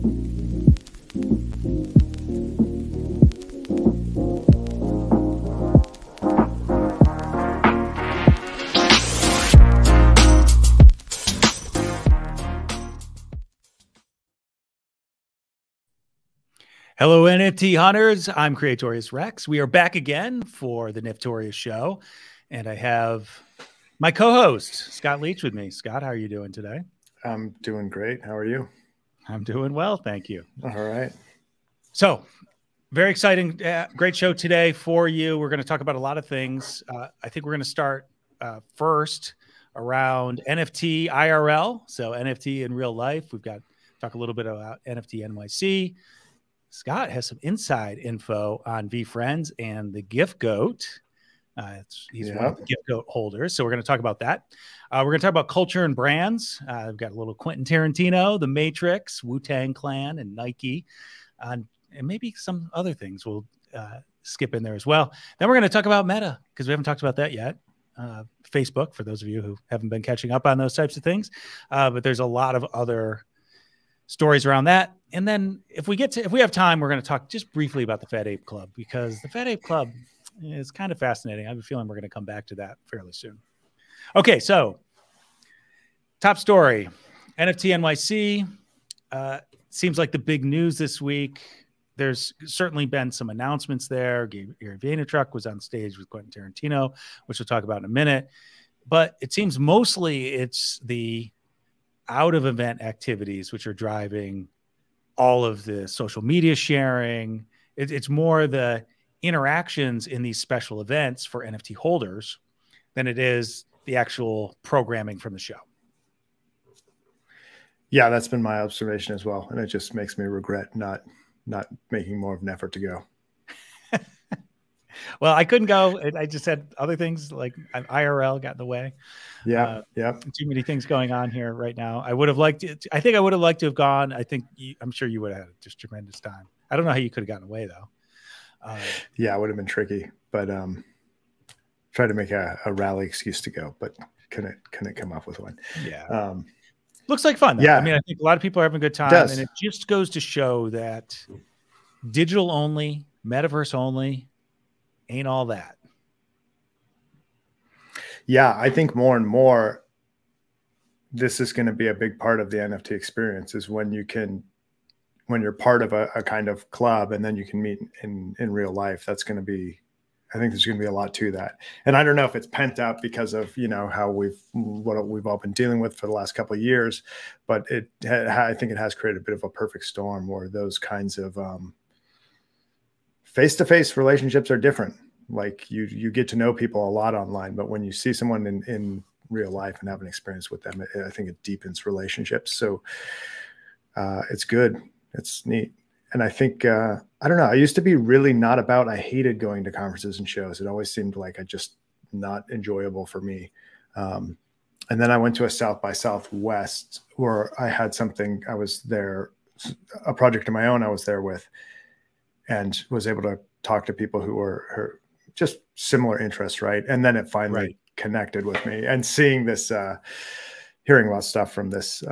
Hello, NFT hunters. I'm Creatorius Rex. We are back again for the Niftorious Show, and I have my co-host, Scott Leach, with me. Scott, how are you doing today? I'm doing great. How are you? I'm doing well, thank you. All right. So, very exciting, great show today for you. We're going to talk about a lot of things. I think we're going to start first around NFT IRL, so NFT in real life. We've got talk a little bit about NFT NYC. Scott has some inside info on VeeFriends and the Gift Goat. He's one of the Gift Goat holders. So we're going to talk about that. We're going to talk about culture and brands. We've got a little Quentin Tarantino, the Matrix, Wu-Tang Clan, and Nike, and maybe some other things we'll skip in there as well. Then we're going to talk about Meta, because we haven't talked about that yet. Facebook, for those of you who haven't been catching up on those types of things. But there's a lot of other stories around that. And then if we have time, we're going to talk just briefly about the Fat Ape Club, because the Fat Ape Club is kind of fascinating. I have a feeling we're going to come back to that fairly soon. Okay, so top story, NFT NYC seems like the big news this week. There's certainly been some announcements there. Gary Vaynerchuk was on stage with Quentin Tarantino, which we'll talk about in a minute. But it seems mostly it's the out-of-event activities which are driving all of the social media sharing. It's more the interactions in these special events for NFT holders than it is the actual programming from the show. Yeah, that's been my observation as well. And it just makes me regret not making more of an effort to go. Well, I couldn't go. I just had other things like IRL got in the way. Yeah. Too many things going on here right now. I would have liked it. I think I would have liked to have gone. I'm sure you would have had just tremendous time. I don't know how you could have gotten away though. Yeah, it would have been tricky, but tried to make a rally excuse to go, but couldn't come up with one. Yeah. Looks like fun though. Yeah. I mean, I think a lot of people are having a good time, and it just goes to show that digital only, metaverse only ain't all that. Yeah, I think more and more this is going to be a big part of the NFT experience, is when you're part of a kind of club and then you can meet in real life. That's going to be, I think there's going to be a lot to that. And I don't know if it's pent up because of, how what we've all been dealing with for the last couple of years, but I think it has created a bit of a perfect storm where those kinds of face-to-face relationships are different. Like you get to know people a lot online, but when you see someone in real life and have an experience with them, I think it deepens relationships. So it's good. It's neat. And I think, I don't know, I used to be really I hated going to conferences and shows. It always seemed like just not enjoyable for me. And then I went to a South by Southwest where I had something, I was there, a project of my own I was there with, and was able to talk to people who were just similar interests, right? And then it finally connected with me. And seeing this, hearing about stuff from this,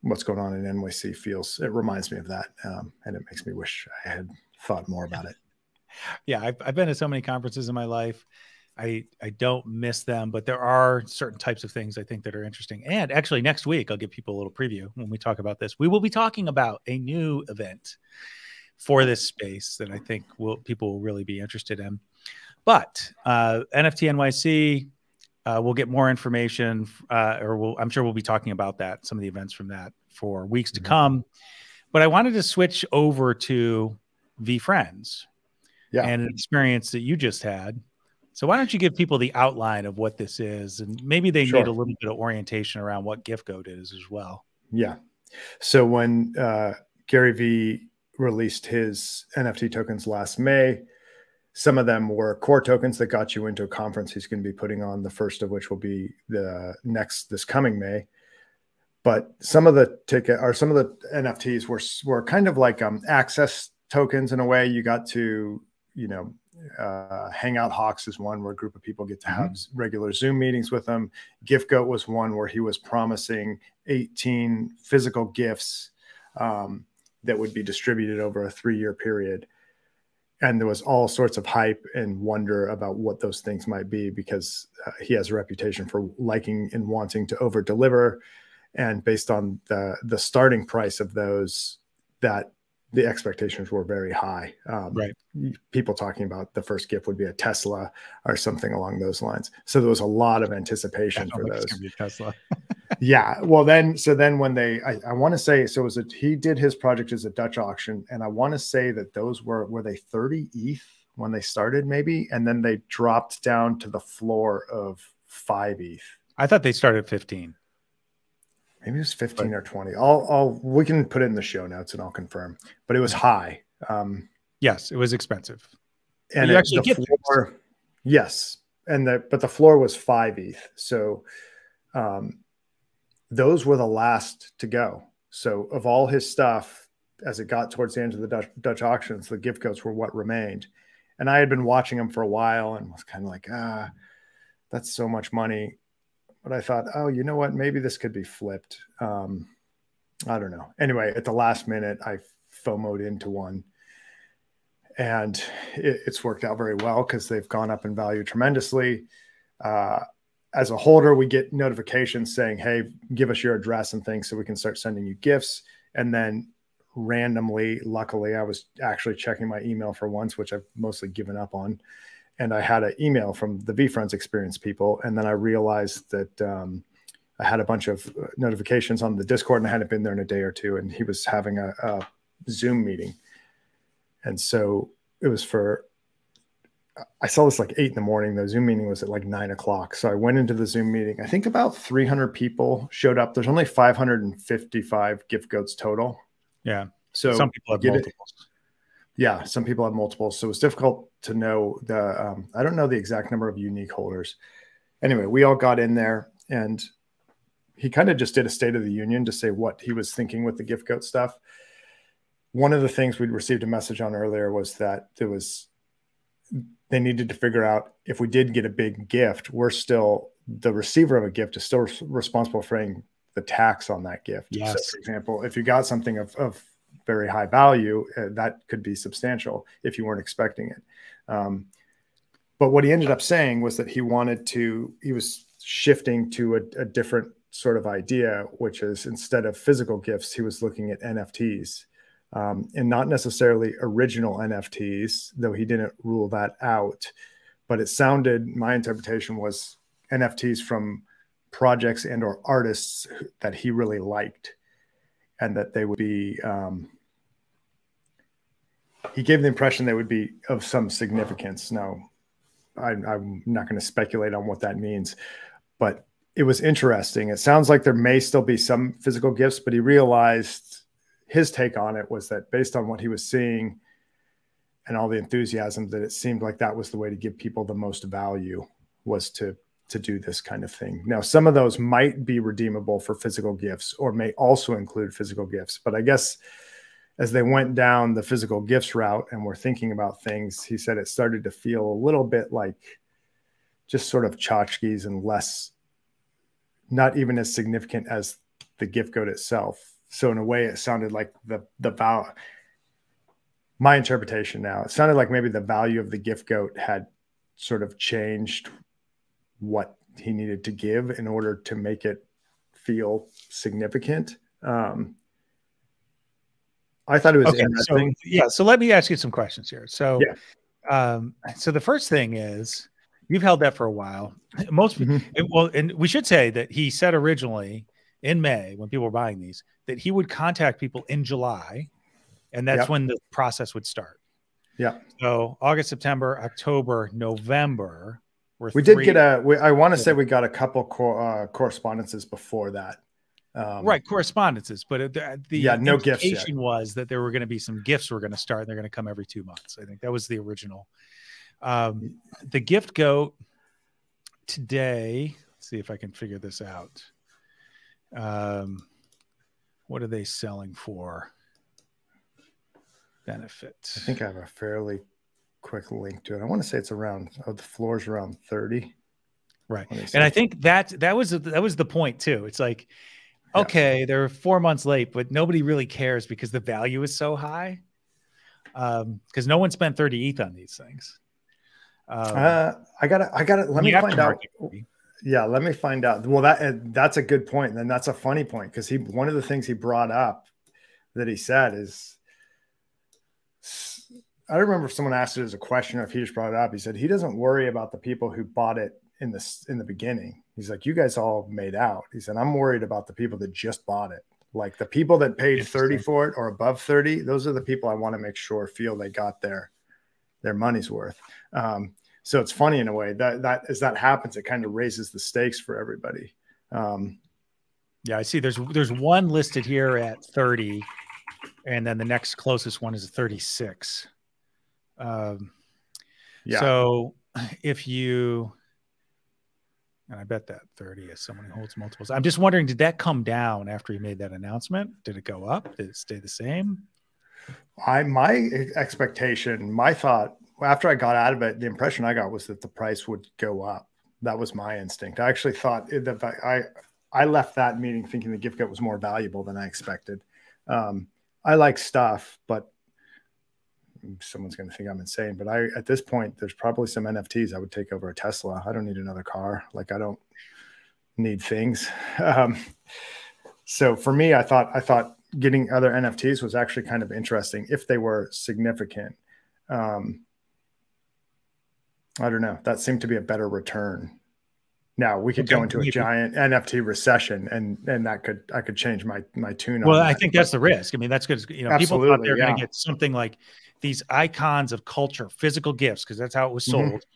what's going on in NYC it reminds me of that. And it makes me wish I had thought more about it. Yeah, I've been to so many conferences in my life. I don't miss them, but there are certain types of things I think that are interesting. And actually next week, I'll give people a little preview when we talk about this. We will be talking about a new event for this space that I think people will really be interested in. But NFT NYC, we'll get more information, I'm sure we'll be talking about that, some of the events from that for weeks to come. But I wanted to switch over to VeeFriends and an experience that you just had. So why don't you give people the outline of what this is, and maybe they need a little bit of orientation around what Gift Goat is as well. Yeah. So when Gary Vee released his NFT tokens last May, some of them were core tokens that got you into a conference he's going to be putting on, the first of which will be this coming May. But some of the NFTs were kind of like access tokens in a way. You got to, Hangout Hawks is one where a group of people get to have regular Zoom meetings with them. Gift Goat was one where he was promising 18 physical gifts that would be distributed over a 3-year period. And there was all sorts of hype and wonder about what those things might be, because he has a reputation for liking and wanting to over deliver. And based on the starting price of those, that the expectations were very high. Right. People talking about the first gift would be a Tesla or something along those lines. So there was a lot of anticipation for those. It's gonna be a Tesla. Yeah. Well, then when I want to say, so he did his project as a Dutch auction, and I want to say that those were they 30 ETH when they started, maybe, and then they dropped down to the floor of 5 ETH. I thought they started at 15. Maybe it was 15 or 20. We can put it in the show notes and I'll confirm. But it was high. Yes, it was expensive. And the floor, yes, but the floor was 5 ETH. So those were the last to go. So of all his stuff, as it got towards the end of the Dutch auctions, the gift goats were what remained. And I had been watching them for a while and was kind of like, that's so much money. But I thought, oh, you know what? Maybe this could be flipped. I don't know. Anyway, at the last minute, I FOMO'd into one. And it's worked out very well because they've gone up in value tremendously. As a holder, we get notifications saying, hey, give us your address and things so we can start sending you gifts. And then randomly, luckily, I was actually checking my email for once, which I've mostly given up on. And I had an email from the VeeFriends Experience people. And then I realized that I had a bunch of notifications on the Discord, and I hadn't been there in a day or two. And he was having a Zoom meeting. And so it was I saw this like 8 in the morning. The Zoom meeting was at like 9 o'clock. So I went into the Zoom meeting. I think about 300 people showed up. There's only 555 gift goats total. Yeah. So some people have multiples. Yeah, some people have multiples. So it's difficult to know I don't know the exact number of unique holders. Anyway, we all got in there, and he kind of just did a State of the Union to say what he was thinking with the gift goat stuff. One of the things we'd received a message on earlier was that they needed to figure out, if we did get a big gift, the receiver of a gift is still responsible for paying the tax on that gift. Yes. So, for example, if you got something of very high value, that could be substantial if you weren't expecting it. But what he ended up saying was that he was shifting to a different sort of idea, which is, instead of physical gifts, he was looking at NFTs, and not necessarily original NFTs, though he didn't rule that out. But my interpretation was NFTs from projects and or artists that he really liked, and that they would be, he gave the impression they would be of some significance. Now, I'm not going to speculate on what that means, but it was interesting. It sounds like there may still be some physical gifts, but he realized his take on it was that, based on what he was seeing and all the enthusiasm, that it seemed like that was the way to give people the most value, was to do this kind of thing. Now, some of those might be redeemable for physical gifts, or may also include physical gifts. But I guess as they went down the physical gifts route and were thinking about things, he said it started to feel a little bit like just sort of tchotchkes, and not even as significant as the gift goat itself. So in a way, it sounded like the value. My interpretation now, it sounded like maybe the value of the gift goat had sort of changed what he needed to give in order to make it feel significant. I thought it was interesting. So let me ask you some questions here. So, so the first thing is, you've held that for a while. Most well, and we should say that he said originally in May, when people were buying these, that he would contact people in July, and that's when the process would start. Yeah. So August, September, October, November. We did get I want to say we got a couple correspondences before that. Right, correspondences, but the no gifts yet. Was that there were going to be some gifts were going to start, and they're going to come every 2 months. I think that was the original. The gift goat today, let's see if I can figure this out. What are they selling for? Benefit. I think I have a fairly quick link to it. I want to say it's around, the floor's around 30. Right. And I think that was the point too. It's like, okay, they're 4 months late, but nobody really cares because the value is so high. Because no one spent 30 ETH on these things. I gotta, let me find out. Yeah, let me find out. Well, that's a good point. And then that's a funny point, because one of the things he brought up that he said is, I remember if someone asked it as a question or if he just brought it up. He said he doesn't worry about the people who bought it in the beginning. He's like, you guys all made out. He said, I'm worried about the people that just bought it. Like the people that paid 30 for it or above 30, those are the people I want to make sure feel they got their money's worth. So it's funny in a way that as that happens, it kind of raises the stakes for everybody. Yeah, I see. There's one listed here at 30, and then the next closest one is 36. Yeah. So if you, and I bet that 30 is someone who holds multiples. I'm just wondering, did that come down after he made that announcement? Did it go up? Did it stay the same? My expectation, my thought, after I got out of it, the impression I got was that the price would go up. That was my instinct. I actually thought that I left that meeting thinking the gift goat was more valuable than I expected. I like stuff, but someone's going to think I'm insane. But at this point, there's probably some NFTs I would take over a Tesla. I don't need another car. Like I don't need things. So for me, I thought getting other NFTs was actually kind of interesting if they were significant. I don't know. That seemed to be a better return. Now we could go into a giant NFT recession, and I could change my tune. Well, I think that's the risk. I mean, that's good. You know, people thought they're going to get something like these icons of culture, physical gifts, because that's how it was sold.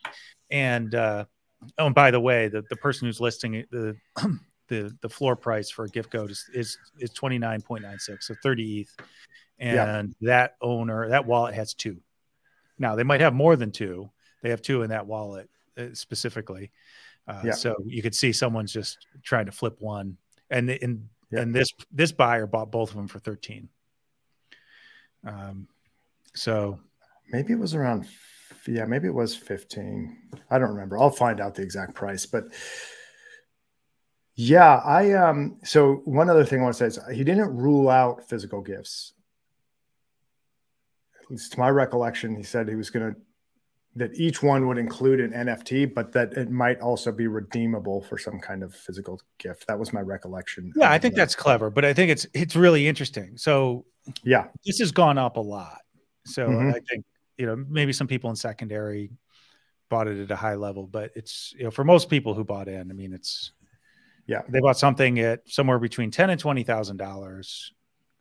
And and by the way, the person who's listing it, the floor price for a gift goat is 29.96, so 30 ETH, and that wallet has 2. Now they might have more than 2. They have 2 in that wallet specifically. So you could see someone's just trying to flip one, and this buyer bought both of them for 13. So maybe it was around, maybe it was 15. I don't remember. I'll find out the exact price, but so one other thing I want to say is he didn't rule out physical gifts. At least to my recollection, he said he was that each one would include an NFT, but that it might also be redeemable for some kind of physical gift. That was my recollection. Yeah, I think that's clever, but I think it's really interesting. So this has gone up a lot. So I think, maybe some people in secondary bought it at a high level, but it's, for most people who bought in, I mean, they bought something at somewhere between $10,000 and $20,000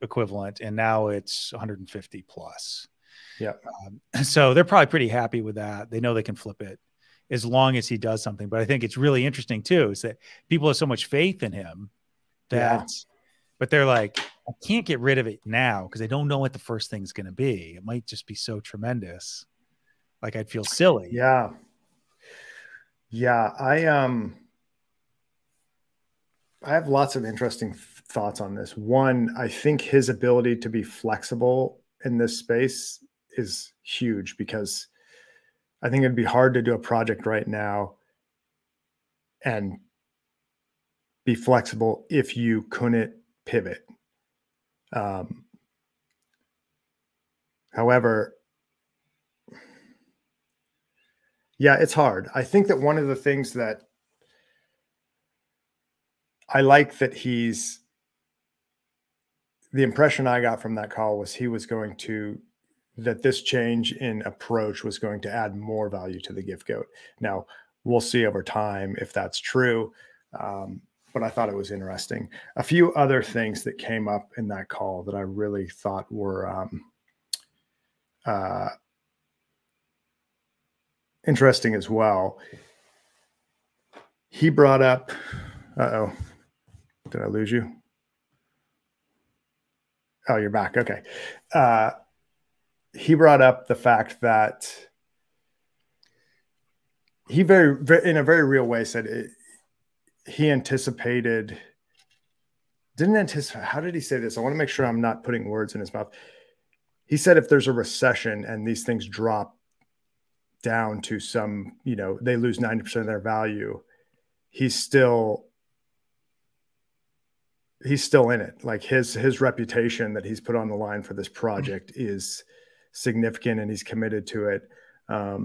equivalent, and now it's 150 plus. Yeah. So they're probably pretty happy with that. They know they can flip it as long as he does something. But I think it's really interesting too, is that people have so much faith in him but they're like, I can't get rid of it now because I don't know what the first thing's going to be. It might just be so tremendous. Like I'd feel silly. Yeah. Yeah. I have lots of interesting thoughts on this. One, I think his ability to be flexible in this space is huge, because I think it'd be hard to do a project right now and be flexible if you couldn't pivot. However, it's hard. I think that one of the things that I like that the impression I got from that call was he was that this change in approach was going to add more value to the gift goat. Now we'll see over time if that's true. But I thought it was interesting. A few other things that came up in that call that I really thought were interesting as well. He brought up, did I lose you? Oh, you're back. Okay. He brought up the fact that he in a very real way said he anticipated, how did he say this? I want to make sure I'm not putting words in his mouth. He said if there's a recession and these things drop down to some, they lose 90% of their value, he's still he's still in it. Like his reputation that he's put on the line for this project is significant, and he's committed to it. I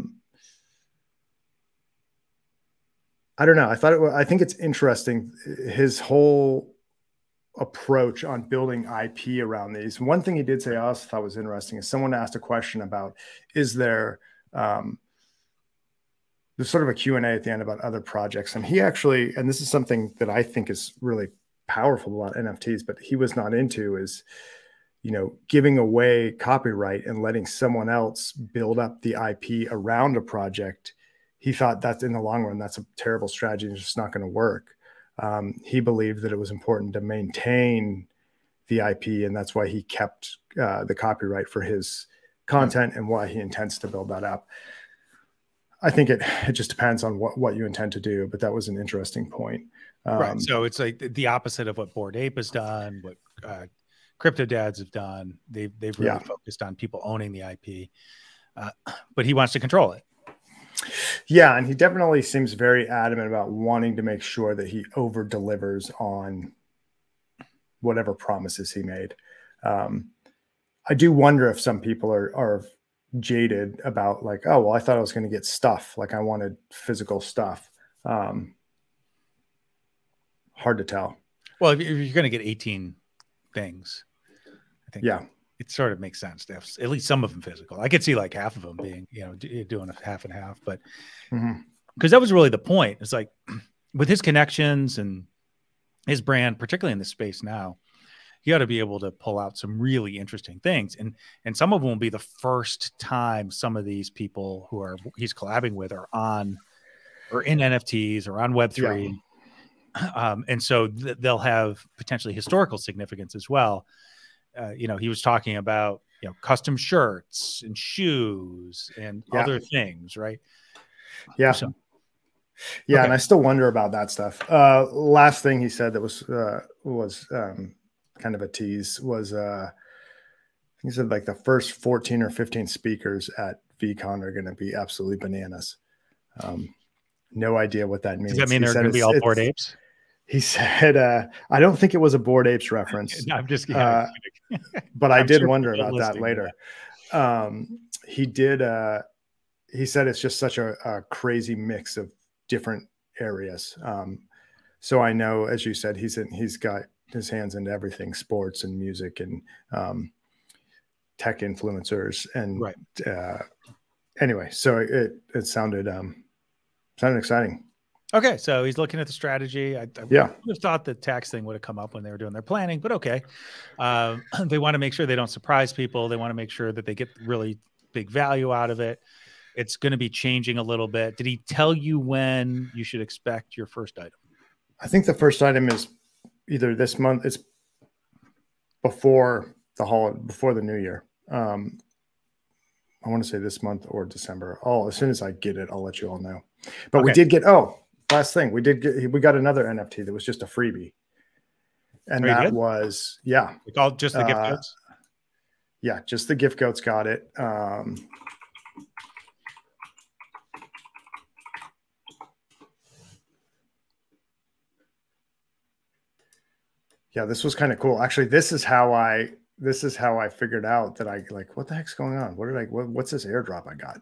don't know. I think it's interesting, his whole approach on building IP around these. One thing he did say I also thought was interesting is someone asked a question about, is there, there's sort of a Q&A at the end about other projects. And he actually, and this is something that I think is really powerful about NFTs, but he was not into, is, you know, giving away copyright and letting someone else build up the IP around a project. He thought that in the long run, that's a terrible strategy. It's just not going to work. He believed that it was important to maintain the IP, and that's why he kept the copyright for his content and why he intends to build that up. I think it just depends on what you intend to do, but that was an interesting point. Right. So it's like the opposite of what Bored Ape has done, what Crypto Dads have done. They've really focused on people owning the IP, but he wants to control it. Yeah, and he definitely seems very adamant about wanting to make sure that he over delivers on whatever promises he made. I do wonder if some people are jaded about, like, oh, well, I thought I was going to get stuff. Like, I wanted physical stuff. Hard to tell. Well, if you're going to get 18 things, I think it sort of makes sense to have at least some of them physical. I could see like half of them being, you know, doing a half and half, but because that was really the point. It's like with his connections and his brand, particularly in this space now, you got to be able to pull out some really interesting things. And some of them will be the first time some of these people who he's collabing with are on or in NFTs or on Web3. Yeah. And so they'll have potentially historical significance as well. You know, he was talking about, you know, custom shirts and shoes and other things, right? Yeah. So, yeah. And I still wonder about that stuff. Last thing he said that was kind of a tease was, he said like the first 14 or 15 speakers at VCon are going to be absolutely bananas. No idea what that means. Does that mean they're going to be all Bored Apes? He said, I don't think it was a Bored Apes reference. No, I'm just kidding. But I did wonder about that later. He said it's just such a crazy mix of different areas. So I know, as you said, he's got his hands into everything, sports and music and tech influencers. And anyway, so it sounded exciting. Okay, so he's looking at the strategy. I would have thought the tax thing would have come up when they were doing their planning, but okay. They want to make sure they don't surprise people. They want to make sure that they get really big value out of it. It's going to be changing a little bit. Did he tell you when you should expect your first item? I think the first item is either this month. It's before the new year. I want to say this month or December. As soon as I get it, I'll let you all know. But we did get, last thing, we got another NFT that was just a freebie. And that was, all just the gift goats? Yeah, just the gift goats got it. Yeah, this was kind of cool. Actually, this is how I figured out that I like, what the heck's going on? What's this airdrop I got?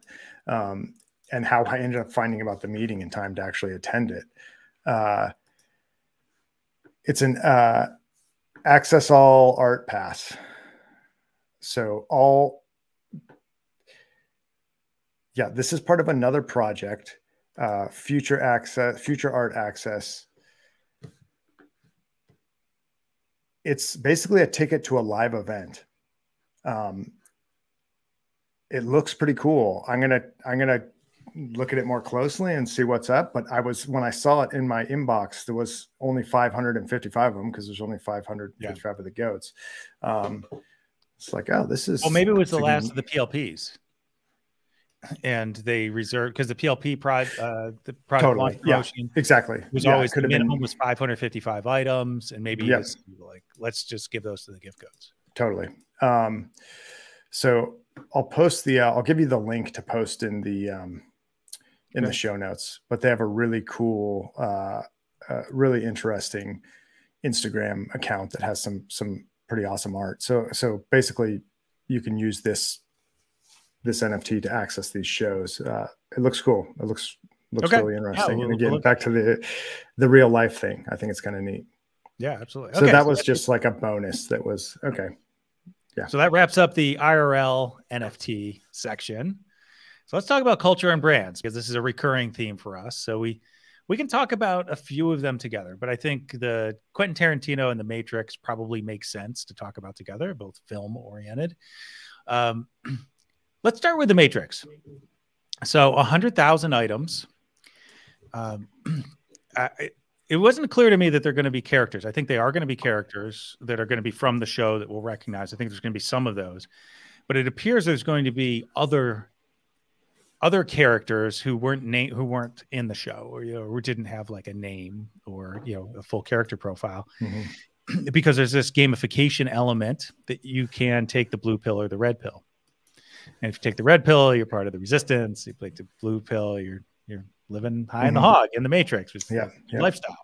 And how I ended up finding about the meeting in time to actually attend it. It's an access all art pass. So this is part of another project, future art access. It's basically a ticket to a live event. It looks pretty cool. I'm gonna look at it more closely and see what's up. But when I saw it in my inbox, there was only 555 of them because there's only 555 of the goats. It's like, this is. Well, maybe it was the last of the PLPs, and they reserved because the PLP the product launch promotion, exactly, was always the minimum was 555 items, and maybe like, let's just give those to the gift goats. Totally. So I'll post I'll give you the link to post in the show notes, but they have a really cool, really interesting Instagram account that has some pretty awesome art. So basically, you can use this NFT to access these shows. It looks cool. It looks okay. really interesting. Yeah, and again, back to the real life thing, I think it's kind of neat. Yeah, absolutely. So that was just like a bonus. That was okay. Yeah. So that wraps up the IRL NFT section. So let's talk about culture and brands, because this is a recurring theme for us. So we can talk about a few of them together, but I think the Quentin Tarantino and the Matrix probably make sense to talk about together, both film oriented. Let's start with the Matrix. So 100,000 items. It wasn't clear to me that they're going to be characters. I think they are going to be characters that are going to be from the show that we'll recognize. I think there's going to be some of those, but it appears there's going to be other characters who weren't in the show, or who didn't have like a name or a full character profile, because there's this gamification element that you can take the blue pill or the red pill. And if you take the red pill, you're part of the resistance. You take the blue pill, you're living high in the hog in the Matrix, which is your lifestyle.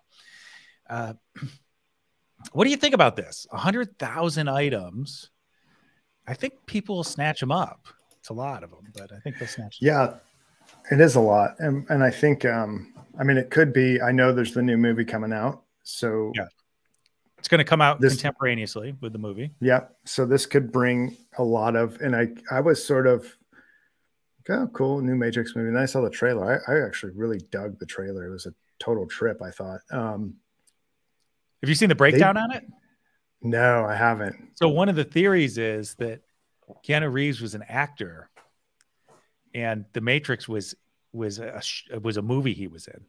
What do you think about this? 100,000 items. I think people will snatch them up. It's a lot of them, but I think they'll snatch them up. It is a lot. And I think, I mean, it could be, I know there's the new movie coming out. So yeah, it's going to come out contemporaneously with the movie. Yeah. So this could bring a lot of, and I was sort of, oh, cool, new Matrix movie. And I saw the trailer. I actually really dug the trailer. It was a total trip, I thought. Have you seen the breakdown on it? No, I haven't. So one of the theories is that Keanu Reeves was an actor, and the Matrix was a movie he was in.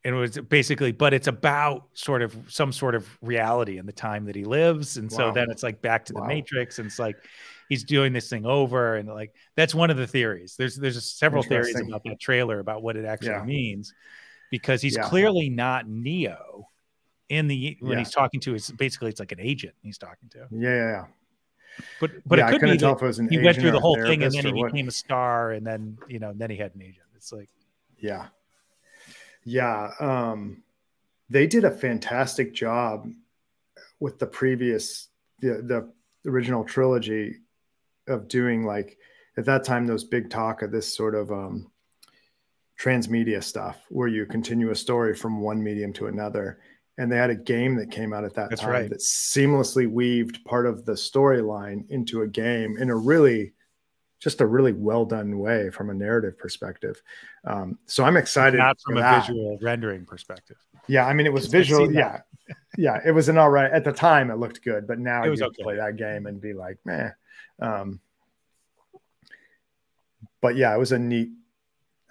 And it was basically, but it's about some sort of reality in the time that he lives. And so then it's like back to the Matrix, and it's like he's doing this thing over. And like, that's one of the theories. There's several theories about that trailer about what it actually means, because he's clearly not Neo when he's talking to, it's basically, it's like an agent he's talking to. Yeah. But it could be tell if it was he went through the whole thing and then he became a star, and then, then he had an agent. It's like, they did a fantastic job with the previous, the original trilogy, of doing, like, at that time, those big talk of this sort of transmedia stuff where you continue a story from one medium to another. And they had a game that came out at that time that seamlessly weaved part of the storyline into a game in a really well done way from a narrative perspective. So I'm excited. Not from a visual rendering perspective. Yeah, I mean, it was visual. Yeah, it was an all right at the time. It looked good, but now you play that game and be like, meh. But yeah, it was a neat.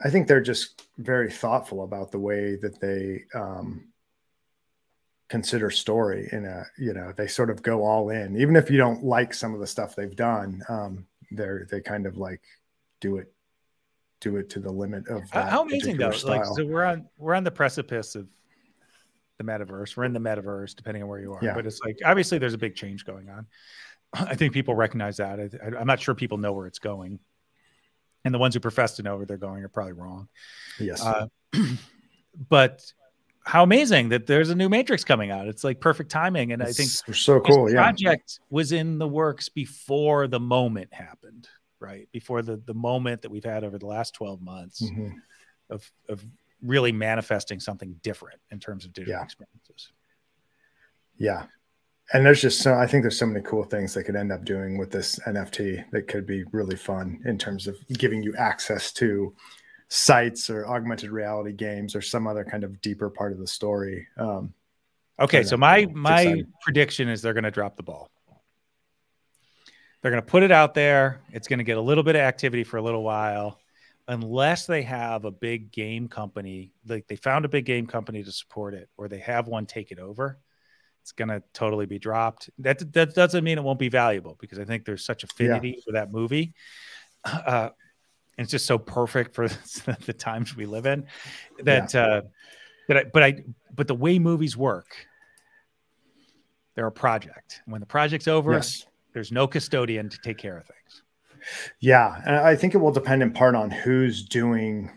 I think they're just very thoughtful about the way that they consider story in they sort of go all in, even if you don't like some of the stuff they've done. They kind of like do it to the limit of that. How amazing though. Like, so we're on the precipice of the metaverse. We're in the metaverse, depending on where you are. But it's like, obviously there's a big change going on. I think people recognize that. I'm not sure people know where it's going, and the ones who profess to know where they're going are probably wrong. Yes. But how amazing that there's a new Matrix coming out. It's like perfect timing. And I think it's so cool. This project was in the works before the moment happened, right? Before the moment that we've had over the last 12 months of really manifesting something different in terms of digital experiences. Yeah. And there's just I think there's so many cool things they could end up doing with this NFT that could be really fun in terms of giving you access to sites or augmented reality games or some other kind of deeper part of the story. Okay, so my prediction is they're going to drop the ball. They're going to put it out there. It's going to get a little bit of activity for a little while, unless they have a big game company, like they found a big game company to support it, or they have one take it over. It's going to totally be dropped. That doesn't mean it won't be valuable, because I think there's such affinity for that movie. And it's just so perfect for the times we live in that, but the way movies work, they're a project. When the project's over, there's no custodian to take care of things. Yeah. And I think it will depend in part on who's doing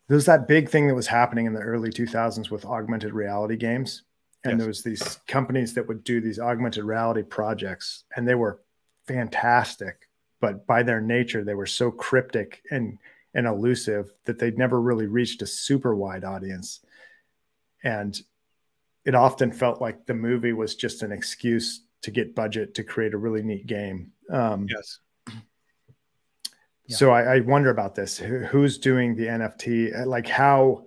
there's that big thing that was happening in the early 2000s with augmented reality games. And Yes. there was these companies that would do these augmented reality projects, and they were fantastic, but by their nature, they were so cryptic and elusive that they'd never really reached a super wide audience. And it often felt like the movie was just an excuse to get budget to create a really neat game. Yes. So I wonder about this. Who's doing the NFT? Like, how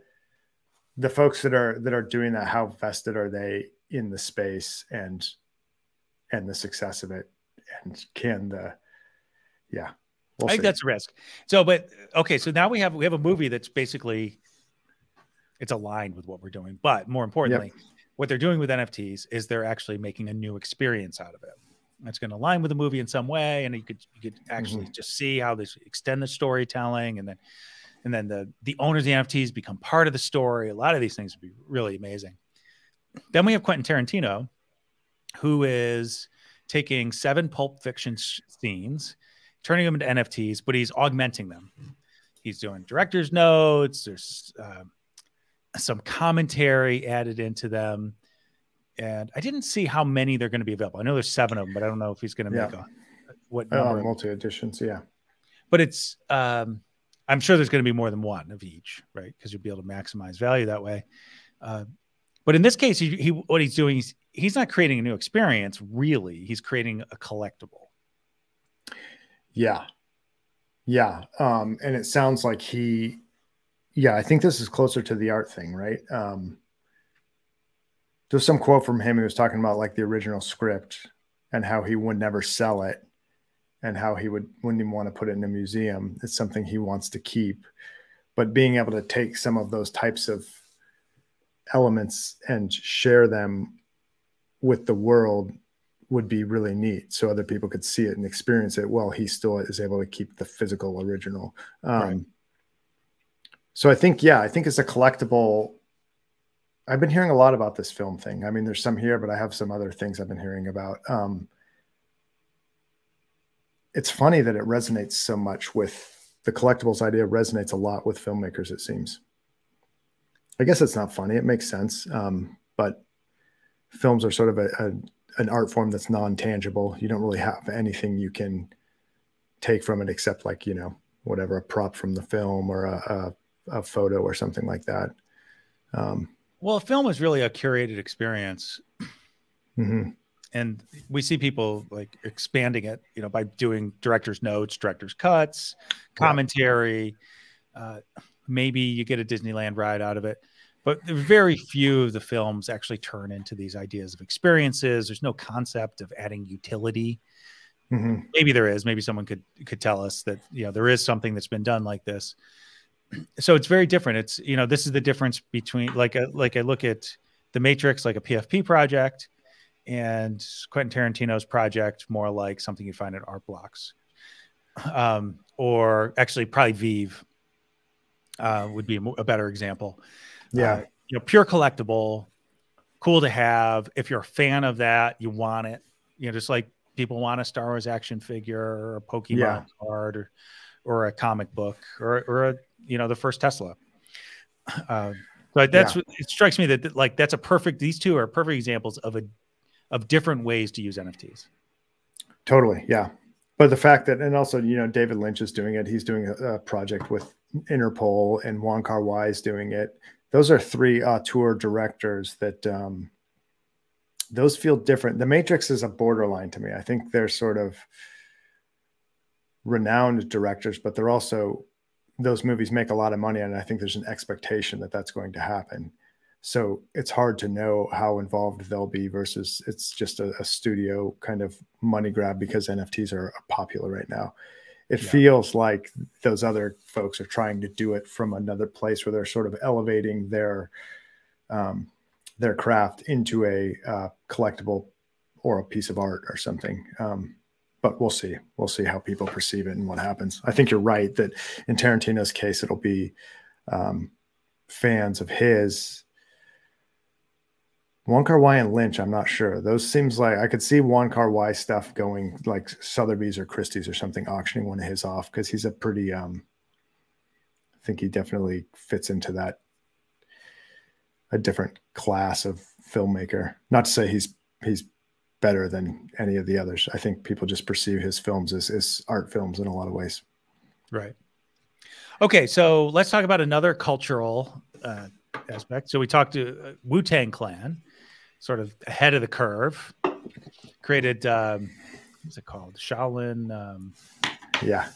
the folks that are doing that, how vested are they in the space and the success of it? And can the, I think that's a risk. So, but okay, so now we have a movie that's basically, it's aligned with what we're doing. But more importantly, what they're doing with NFTs is they're actually making a new experience out of it. That's going to align with the movie in some way, and you could actually just see how this extend the storytelling, and then the owners of the NFTs become part of the story. A lot of these things would be really amazing. Then we have Quentin Tarantino, who is taking 7 Pulp Fiction scenes, turning them into NFTs, but he's augmenting them. He's doing director's notes. There's some commentary added into them. And I didn't see how many they're going to be available. I know there's 7 of them, but I don't know if he's going to make what number. Multi editions, But it's I'm sure there's going to be more than one of each, right? Because you'll be able to maximize value that way. But in this case, what he's doing is he's not creating a new experience. Really, he's creating a collectible. Yeah. And it sounds like I think this is closer to the art thing, right? There's some quote from him. He was talking about like the original script and how he would never sell it and how he wouldn't even want to put it in a museum. It's something he wants to keep, but being able to take some of those types of elements and share them with the world would be really neat. So other people could see it and experience it while he still is able to keep the physical original. Right. So I think it's a collectible. I've been hearing a lot about this film thing. I mean, there's some here, but I have some other things I've been hearing about. It's funny that it resonates so much with the collectibles idea, resonates a lot with filmmakers, it seems. I guess it's not funny. It makes sense. But films are sort of an art form that's non-tangible. You don't really have anything you can take from it except like, whatever, a prop from the film or a photo or something like that. Well, a film is really a curated experience. And we see people like expanding it, by doing director's notes, director's cuts, commentary. Maybe you get a Disneyland ride out of it, but very few of the films actually turn into these ideas of experiences. There's no concept of adding utility. Maybe there is. Maybe someone could tell us that, there is something that's been done like this. So it's very different. It's, this is the difference between like I look at the Matrix, like a PFP project, and Quentin Tarantino's project, more like something you find at art blocks, or actually probably Vive would be a better example. Pure collectible, cool to have. If you're a fan of that, you want it, just like people want a Star Wars action figure or a Pokemon card or a comic book or a, the first Tesla. But that's what it strikes me that like these two are perfect examples of different ways to use NFTs. Totally. Yeah. But the fact that, and also, David Lynch is doing it. He's doing a project with Interpol, and Wong Kar-wai is doing it. Those are 3 auteur directors that those feel different. The Matrix is a borderline to me. I think they're sort of renowned directors, but they're also, those movies make a lot of money, and I think there's an expectation that that's going to happen. So it's hard to know how involved they'll be versus it's just a studio kind of money grab because NFTs are popular right now. It feels like those other folks are trying to do it from another place where they're sort of elevating their craft into a collectible or a piece of art or something. But we'll see. We'll see how people perceive it and what happens. I think you're right that in Tarantino's case, it'll be fans of his. Wong Kar-wai and Lynch, I'm not sure. Those seems like I could see Wong Kar-wai stuff going like Sotheby's or Christie's or something, auctioning one of his off because he's a pretty think he definitely fits into that, a different class of filmmaker. Not to say he's better than any of the others. I think people just perceive his films as art films in a lot of ways. Right. Okay, so let's talk about another cultural aspect. So we talked to Wu-Tang Clan, sort of ahead of the curve, created, what's it called? Shaolin. Yeah.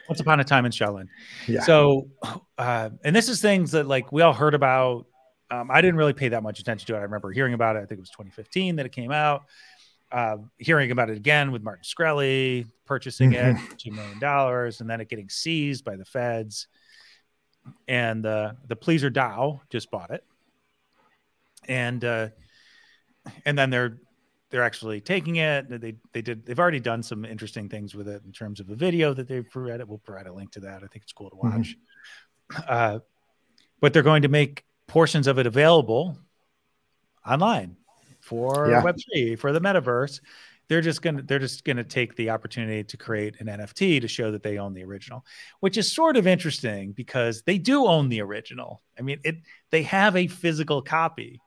Once Upon a Time in Shaolin. Yeah. So, and this is things that like we all heard about. I didn't really pay that much attention to it. I remember hearing about it. I think it was 2015 that it came out. Hearing about it again with Martin Shkreli purchasing it for $2 million, and then it getting seized by the feds. And the Pleaser DAO just bought it, and then they're actually taking it. They've already done some interesting things with it in terms of a video that they've provided. We'll provide a link to that. I think it's cool to watch. But they're going to make portions of it available online for Web3, for the metaverse. They're just gonna take the opportunity to create an NFT to show that they own the original, which is sort of interesting because they do own the original. I mean, they have a physical copy.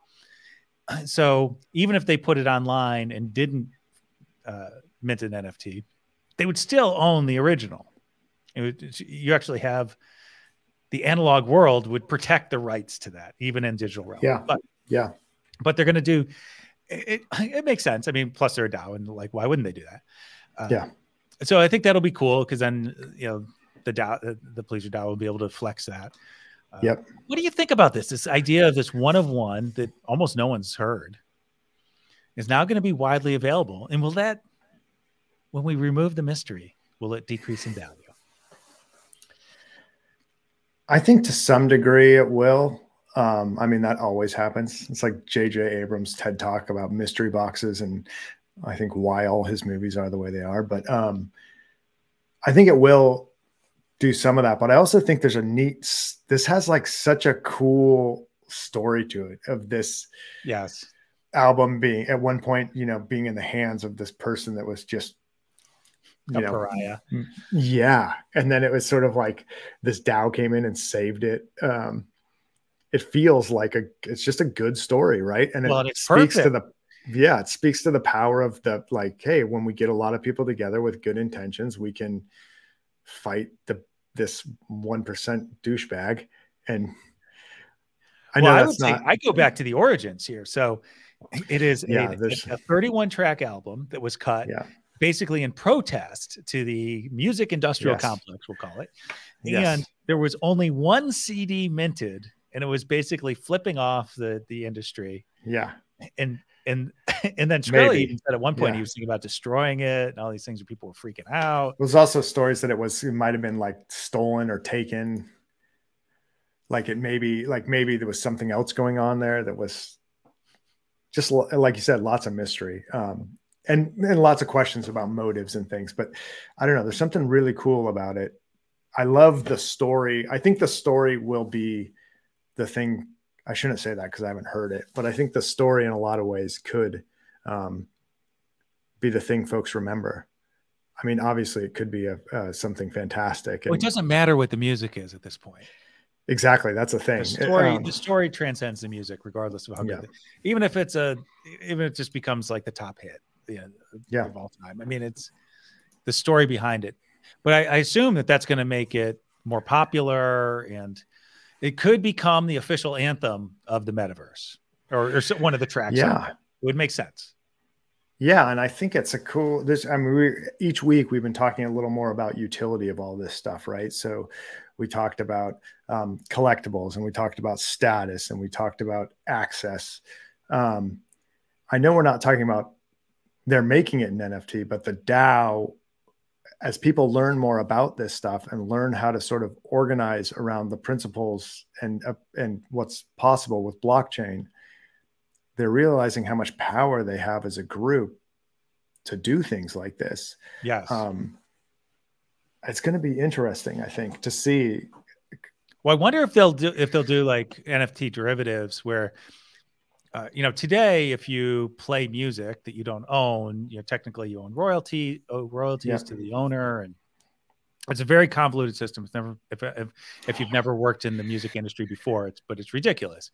So even if they put it online and didn't mint an NFT, they would still own the original. You actually have the analog world would protect the rights to that, even in digital realm. But they're going to do it. It makes sense. I mean, plus they're a DAO, and like, why wouldn't they do that? So I think that'll be cool because then the DAO, the Pleaser DAO, will be able to flex that. What do you think about this? This idea of this one of one that almost no one's heard is now going to be widely available, and will that, when we remove the mystery, will it decrease in value? I think to some degree it will. I mean, that always happens. It's like J.J. Abrams' TED Talk about mystery boxes, and I think why all his movies are the way they are. But I think it will do some of that. But I also think there's this has like such a cool story to it of this album being at one point, being in the hands of this person that was just a pariah. And then it was sort of like this DAO came in and saved it. It feels like it's just a good story, right? And it speaks to it speaks to the power of the, like, hey, when we get a lot of people together with good intentions, we can fight this 1% douchebag. And I know that's not. I go back to the origins here. So it is a 31 track album that was cut basically in protest to the music industrial complex, we'll call it. And there was only one CD minted, and it was basically flipping off the industry. And then Shkreli even said at one point he was thinking about destroying it and all these things where people were freaking out. There's also stories that it might have been like stolen or taken. Like maybe there was something else going on there that was just, like you said, lots of mystery. And lots of questions about motives and things, but I don't know. There's something really cool about it. I love the story. I think the story will be the thing. I shouldn't say that because I haven't heard it, but I think the story in a lot of ways could be the thing folks remember. I mean, obviously it could be something fantastic. Well, it doesn't matter what the music is at this point. Exactly. That's a thing. The story transcends the music, regardless of how good even if it just becomes like the top hit of all time. I mean, it's the story behind it. But I assume that's going to make it more popular, and it could become the official anthem of the metaverse, or one of the tracks. It would make sense. Yeah, and I think it's a cool. Each week we've been talking a little more about utility of all this stuff, right? So we talked about collectibles, and we talked about status, and we talked about access. I know we're not talking about they're making it an NFT, but the DAO, as people learn more about this stuff and learn how to sort of organize around the principles and what's possible with blockchain, they're realizing how much power they have as a group to do things like this. Yes. It's going to be interesting, I think, to see. Well, I wonder if they'll do like NFT derivatives where, today, if you play music that you don't own, technically you own royalties to the owner, and It's a very convoluted system. It's never, if you've never worked in the music industry before, but it's ridiculous.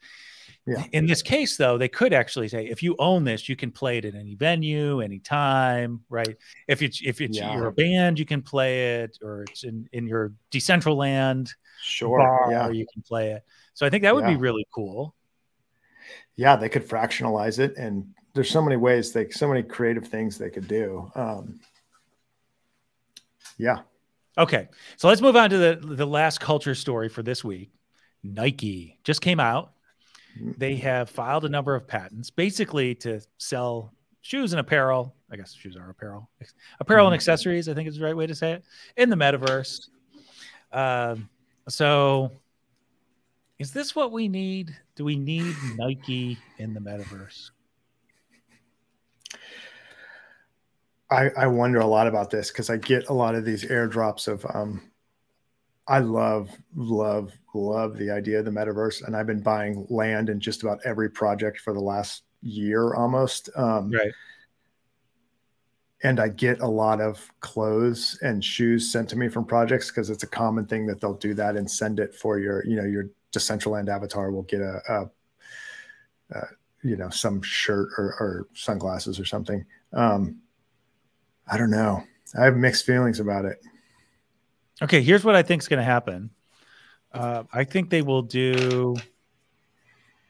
Yeah. In this case, though, they could actually say, if you own this, you can play it at any venue, anytime, right? If it's you're a band, you can play it, or it's in your Decentraland bar, you can play it. So I think that would be really cool. Yeah, they could fractionalize it, and there's so many ways, so many creative things they could do. Yeah. Okay, so let's move on to the last culture story for this week. Nike just came out. They have filed a number of patents, basically to sell shoes and apparel. I guess shoes are apparel. Apparel and accessories, I think is the right way to say it, in the metaverse. So is this what we need? Do we need Nike in the metaverse? I wonder a lot about this, because I get a lot of these airdrops of I love the idea of the metaverse, and I've been buying land in just about every project for the last year almost. Right. And I get a lot of clothes and shoes sent to me from projects, because it's a common thing that they'll do that and send it for your, your Decentraland avatar will get some shirt or sunglasses or something. I don't know. I have mixed feelings about it. Okay, here's what I think is going to happen. I think they will do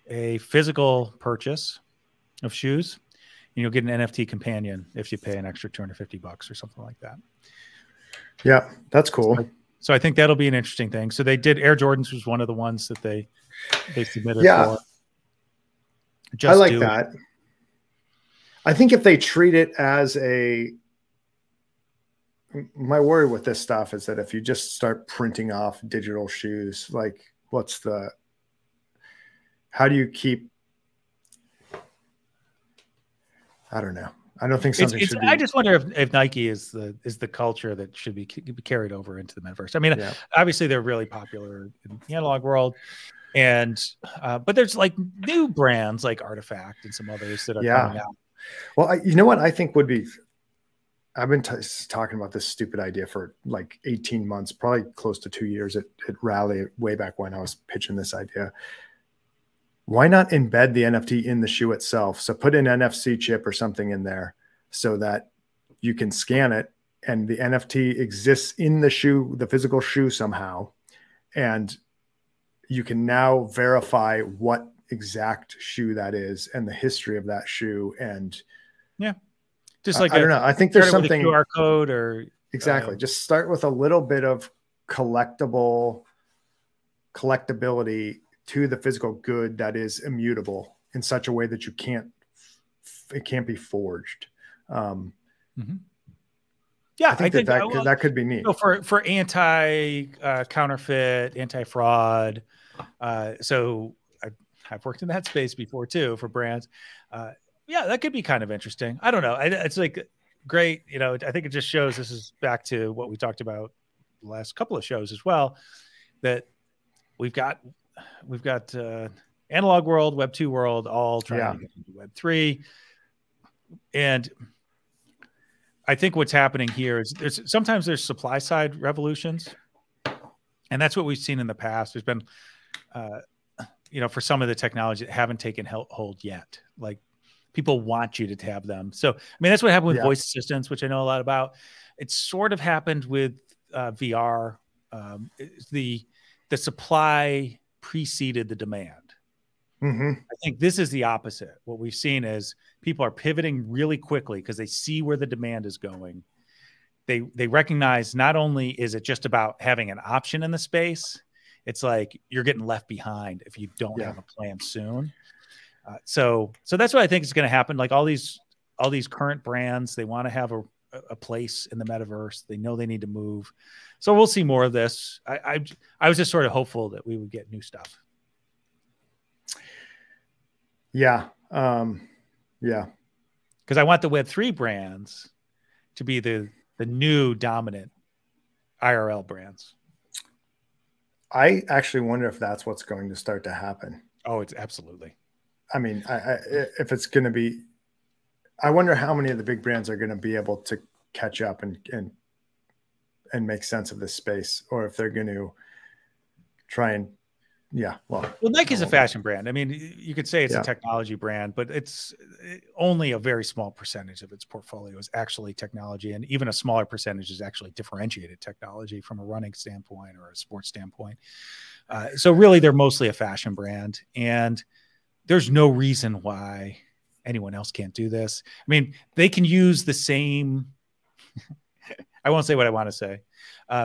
a physical purchase of shoes, and you'll get an NFT companion if you pay an extra $250 or something like that. Yeah, that's cool. So I think that'll be an interesting thing. So they did Air Jordans was one of the ones that they submitted for. I like that. I think if they treat it as my worry with this stuff is that if you just start printing off digital shoes, like how do you keep, I don't know. I don't think something should be. I just wonder if Nike is the culture that should be carried over into the metaverse. I mean, obviously they're really popular in the analog world, and but there's like new brands like Artifact and some others that are coming out. Well, you know what I think would be. I've been talking about this stupid idea for like 18 months, probably close to 2 years at Rally, way back when I was pitching this idea. Why not embed the NFT in the shoe itself? So put an NFC chip or something in there so that you can scan it and the NFT exists in the shoe, the physical shoe somehow. And you can now verify what exact shoe that is and the history of that shoe. And just like I don't know. I think there's something QR code or exactly. Just start with a little bit of collectability to the physical good that is immutable in such a way that it can't be forged. Yeah, I think that could be neat. So for counterfeit, anti-fraud. So I've worked in that space before too for brands. Yeah, that could be kind of interesting. I don't know. It's like great. I think it just shows, this is back to what we talked about the last couple of shows as well, that we've got analog world, Web 2 world, all trying to get into Web 3. And I think what's happening here is sometimes there's supply side revolutions. And that's what we've seen in the past. There's been, for some of the technology that haven't taken hold yet, like people want you to have them. So, I mean, that's what happened with voice assistants, which I know a lot about. It sort of happened with VR. The supply preceded the demand. I think this is the opposite. What we've seen is people are pivoting really quickly because they see where the demand is going. They recognize not only is it just about having an option in the space, it's like you're getting left behind if you don't have a plan soon. So that's what I think is going to happen. Like all these current brands, they want to have a place in the metaverse. They know they need to move. So we'll see more of this. I was just sort of hopeful that we would get new stuff. Yeah. Because I want the Web3 brands to be the new dominant IRL brands. I actually wonder if that's what's going to start to happen. Oh, it's absolutely. I mean, if it's going to be, I wonder how many of the big brands are going to be able to catch up and and make sense of this space, or if they're going to try and, yeah, well, Nike's a fashion brand. I mean, you could say it's Yeah. a technology brand, but it's only a very small percentage of its portfolio is actually technology. And even a smaller percentage is actually differentiated technology from a running standpoint or a sports standpoint. So really, they're mostly a fashion brand. And there's no reason why anyone else can't do this. I mean, they can use the same, I won't say what I want to say.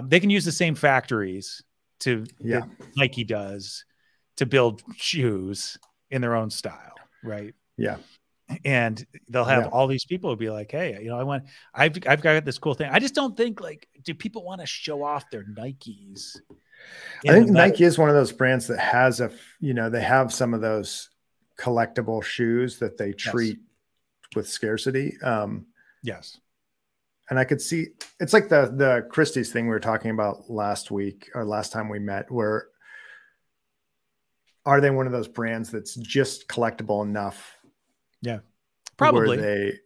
They can use the same factories that Nike does to build shoes in their own style, right? Yeah. And they'll have all these people who be like, hey, you know, I've got this cool thing. I just don't think, like, do people want to show off their Nikes? I think Nike is one of those brands that has they have some of those collectible shoes that they treat with scarcity. Yes. And I could see, it's like the Christie's thing we were talking about last week or last time we met, where are they one of those brands that's just collectible enough? Yeah, probably.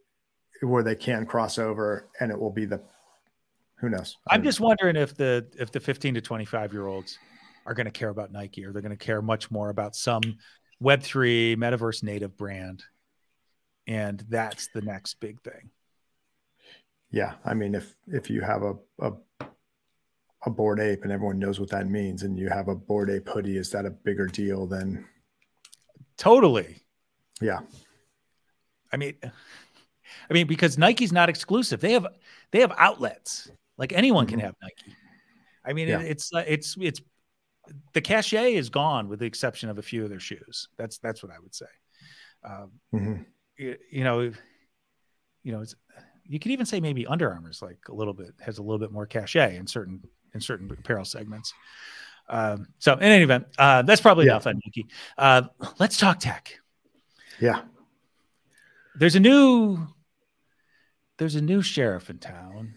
Where they can cross over, and it will be who knows? I'm just wondering if the 15 to 25-year-olds are going to care about Nike, or they're going to care much more about some Web3 metaverse native brand. And that's the next big thing. Yeah. I mean, if you have a Bored Ape and everyone knows what that means, and you have a Bored Ape hoodie, is that a bigger deal than? Totally. Yeah. I mean, because Nike's not exclusive. They have outlets. Like, anyone can have Nike. I mean, it's the cachet is gone with the exception of a few of their shoes. That's what I would say. You know, you could even say maybe Under Armour's has a little bit more cachet in certain apparel segments. So in any event, that's probably enough on Nike. Let's talk tech. Yeah. There's a new sheriff in town,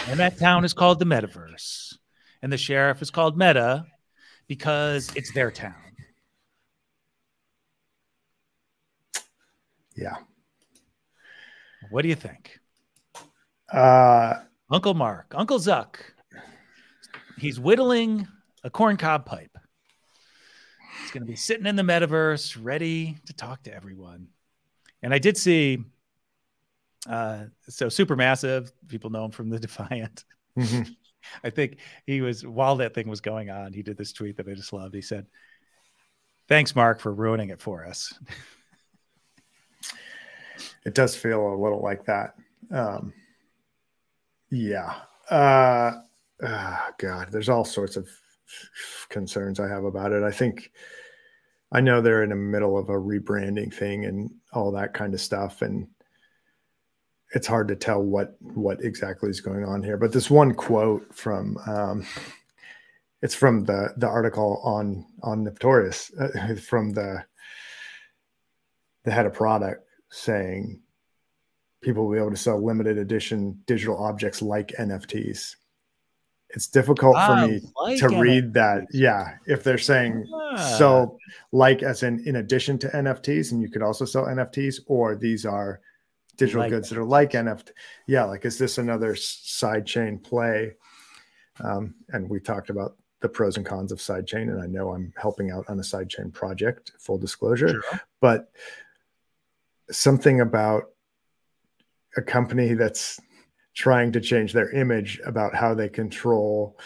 and that town is called the Metaverse. And the sheriff is called Meta because it's their town. Yeah. What do you think? Uncle Mark, Uncle Zuck, he's whittling a corncob pipe. He's going to be sitting in the Metaverse, ready to talk to everyone. And I did see, so Supermassive, people know him from the Defiant. I think while that thing was going on, he did this tweet that I just loved. He said, "Thanks, Mark, for ruining it for us." It does feel a little like that. Yeah. God, there's all sorts of concerns I have about it. I know they're in the middle of a rebranding thing and all that kind of stuff, and it's hard to tell what exactly is going on here. But this one quote from it's from the article on Notorious from the head of product, saying people will be able to sell limited edition digital objects like NFTs. It's difficult for me to read that. Yeah. If they're saying so, like, as in addition to NFTs, and you could also sell NFTs, or these are digital goods that are like NFT. Yeah. Like, is this another side chain play? And we talked about the pros and cons of side chain, and I know I'm helping out on a side chain project, full disclosure, but something about a company that's trying to change their image about how they control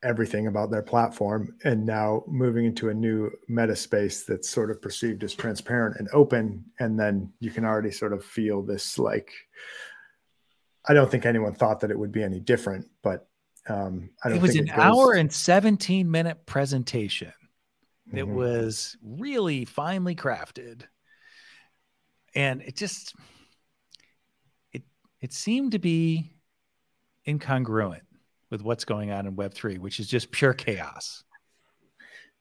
everything about their platform, and now moving into a new meta space that's sort of perceived as transparent and open. And then you can already sort of feel this, like, I don't think anyone thought that it would be any different, but I don't think it was an hour and 17-minute presentation. It was really finely crafted. And it seemed to be incongruent with what's going on in Web3, which is just pure chaos.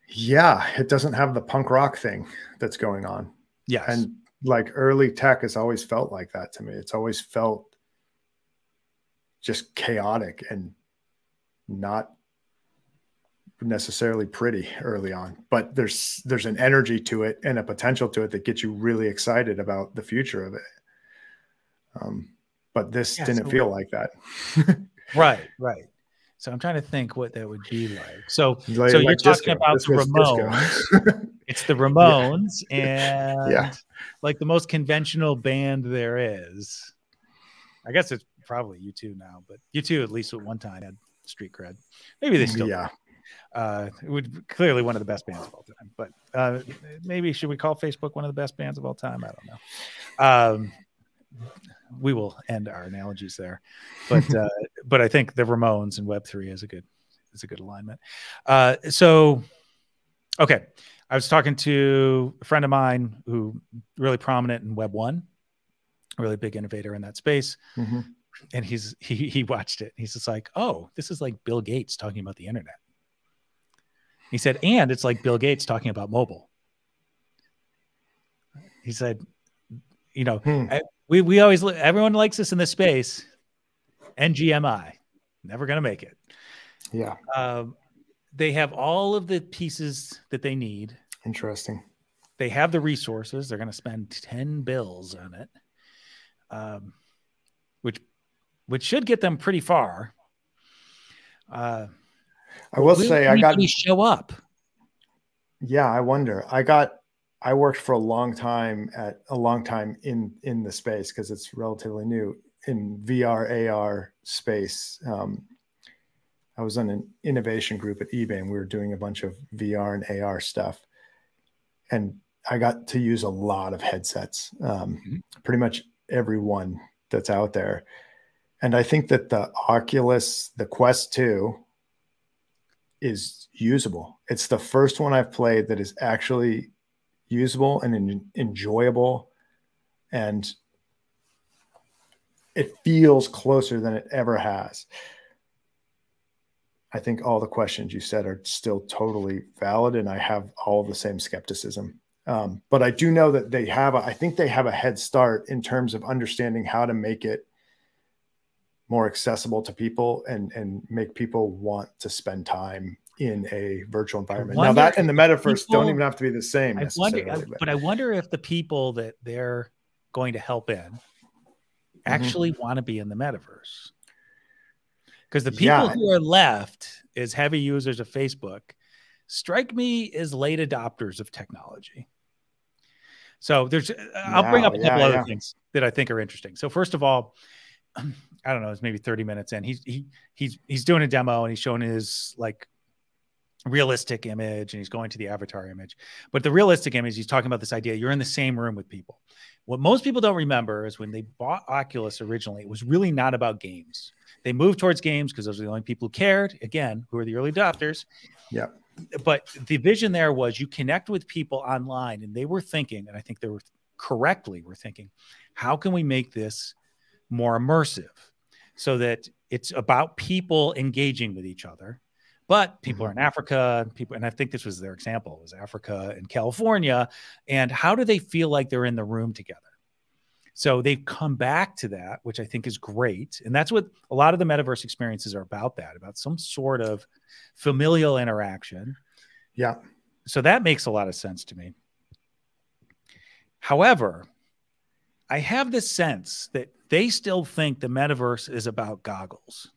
Yeah, it doesn't have the punk rock thing that's going on. Yes. And like, early tech has always felt like that to me. It's always felt just chaotic and not necessarily pretty early on, but there's an energy to it and a potential to it that gets you really excited about the future of it. but this Yeah, didn't so feel like that. right. So I'm trying to think what that would be like. So Like, so you're like talking disco. about This the was disco. Ramones. It's the Yeah. Ramones and Yeah. like the most conventional band there is. I guess it's probably U2 now, but U2 at least at one time had street cred. Maybe they still do. Yeah. It would clearly one of the best bands of all time, but maybe should we call Facebook one of the best bands of all time? I don't know. We will end our analogies there, but I think the Ramones and Web3 is a good alignment. So, okay, I was talking to a friend of mine who really prominent in Web1, a really big innovator in that space. Mm-hmm. And he watched it. He's just like, oh, this is like Bill Gates talking about the internet. He said, and it's like Bill Gates talking about mobile. He said, you know, we always, everyone likes us in this space. NGMI, never going to make it. Yeah. They have all of the pieces that they need. Interesting. They have the resources. They're going to spend 10 bills on it, which should get them pretty far. I will say I got show up. Yeah, I wonder. I worked for a long time in the space because it's relatively new in VR AR space. I was on an innovation group at eBay and we were doing a bunch of VR and AR stuff. And I got to use a lot of headsets, pretty much every one that's out there. And I think that the Oculus, the Quest 2 is usable. It's the first one I've played that is actually usable and enjoyable. And it feels closer than it ever has. I think all the questions you said are still totally valid, and I have all the same skepticism. But I do know that I think they have a head start in terms of understanding how to make it more accessible to people and make people want to spend time in a virtual environment. Now that and the metaverse don't even have to be the same necessarily. But I wonder if the people that they're going to help in actually want to be in the metaverse. Because the people who are left as heavy users of Facebook strike me as late adopters of technology. So I'll bring up a couple other things that I think are interesting. So first of all, I don't know, it's maybe 30 minutes in. He's doing a demo and he's showing his like realistic image and he's going to the avatar image. But the realistic image, he's talking about this idea, you're in the same room with people. What most people don't remember is when they bought Oculus originally, it was really not about games. They moved towards games because those are the only people who cared, again, who are the early adopters. Yeah. But the vision there was you connect with people online, and they were thinking, and I think they were thinking, how can we make this more immersive so that it's about people engaging with each other? But people are in Africa, and I think this was their example, was Africa and California. And how do they feel like they're in the room together? So they've come back to that, which I think is great. And that's what a lot of the metaverse experiences are about, about some sort of familial interaction. Yeah. So that makes a lot of sense to me. However, I have this sense that they still think the metaverse is about goggles.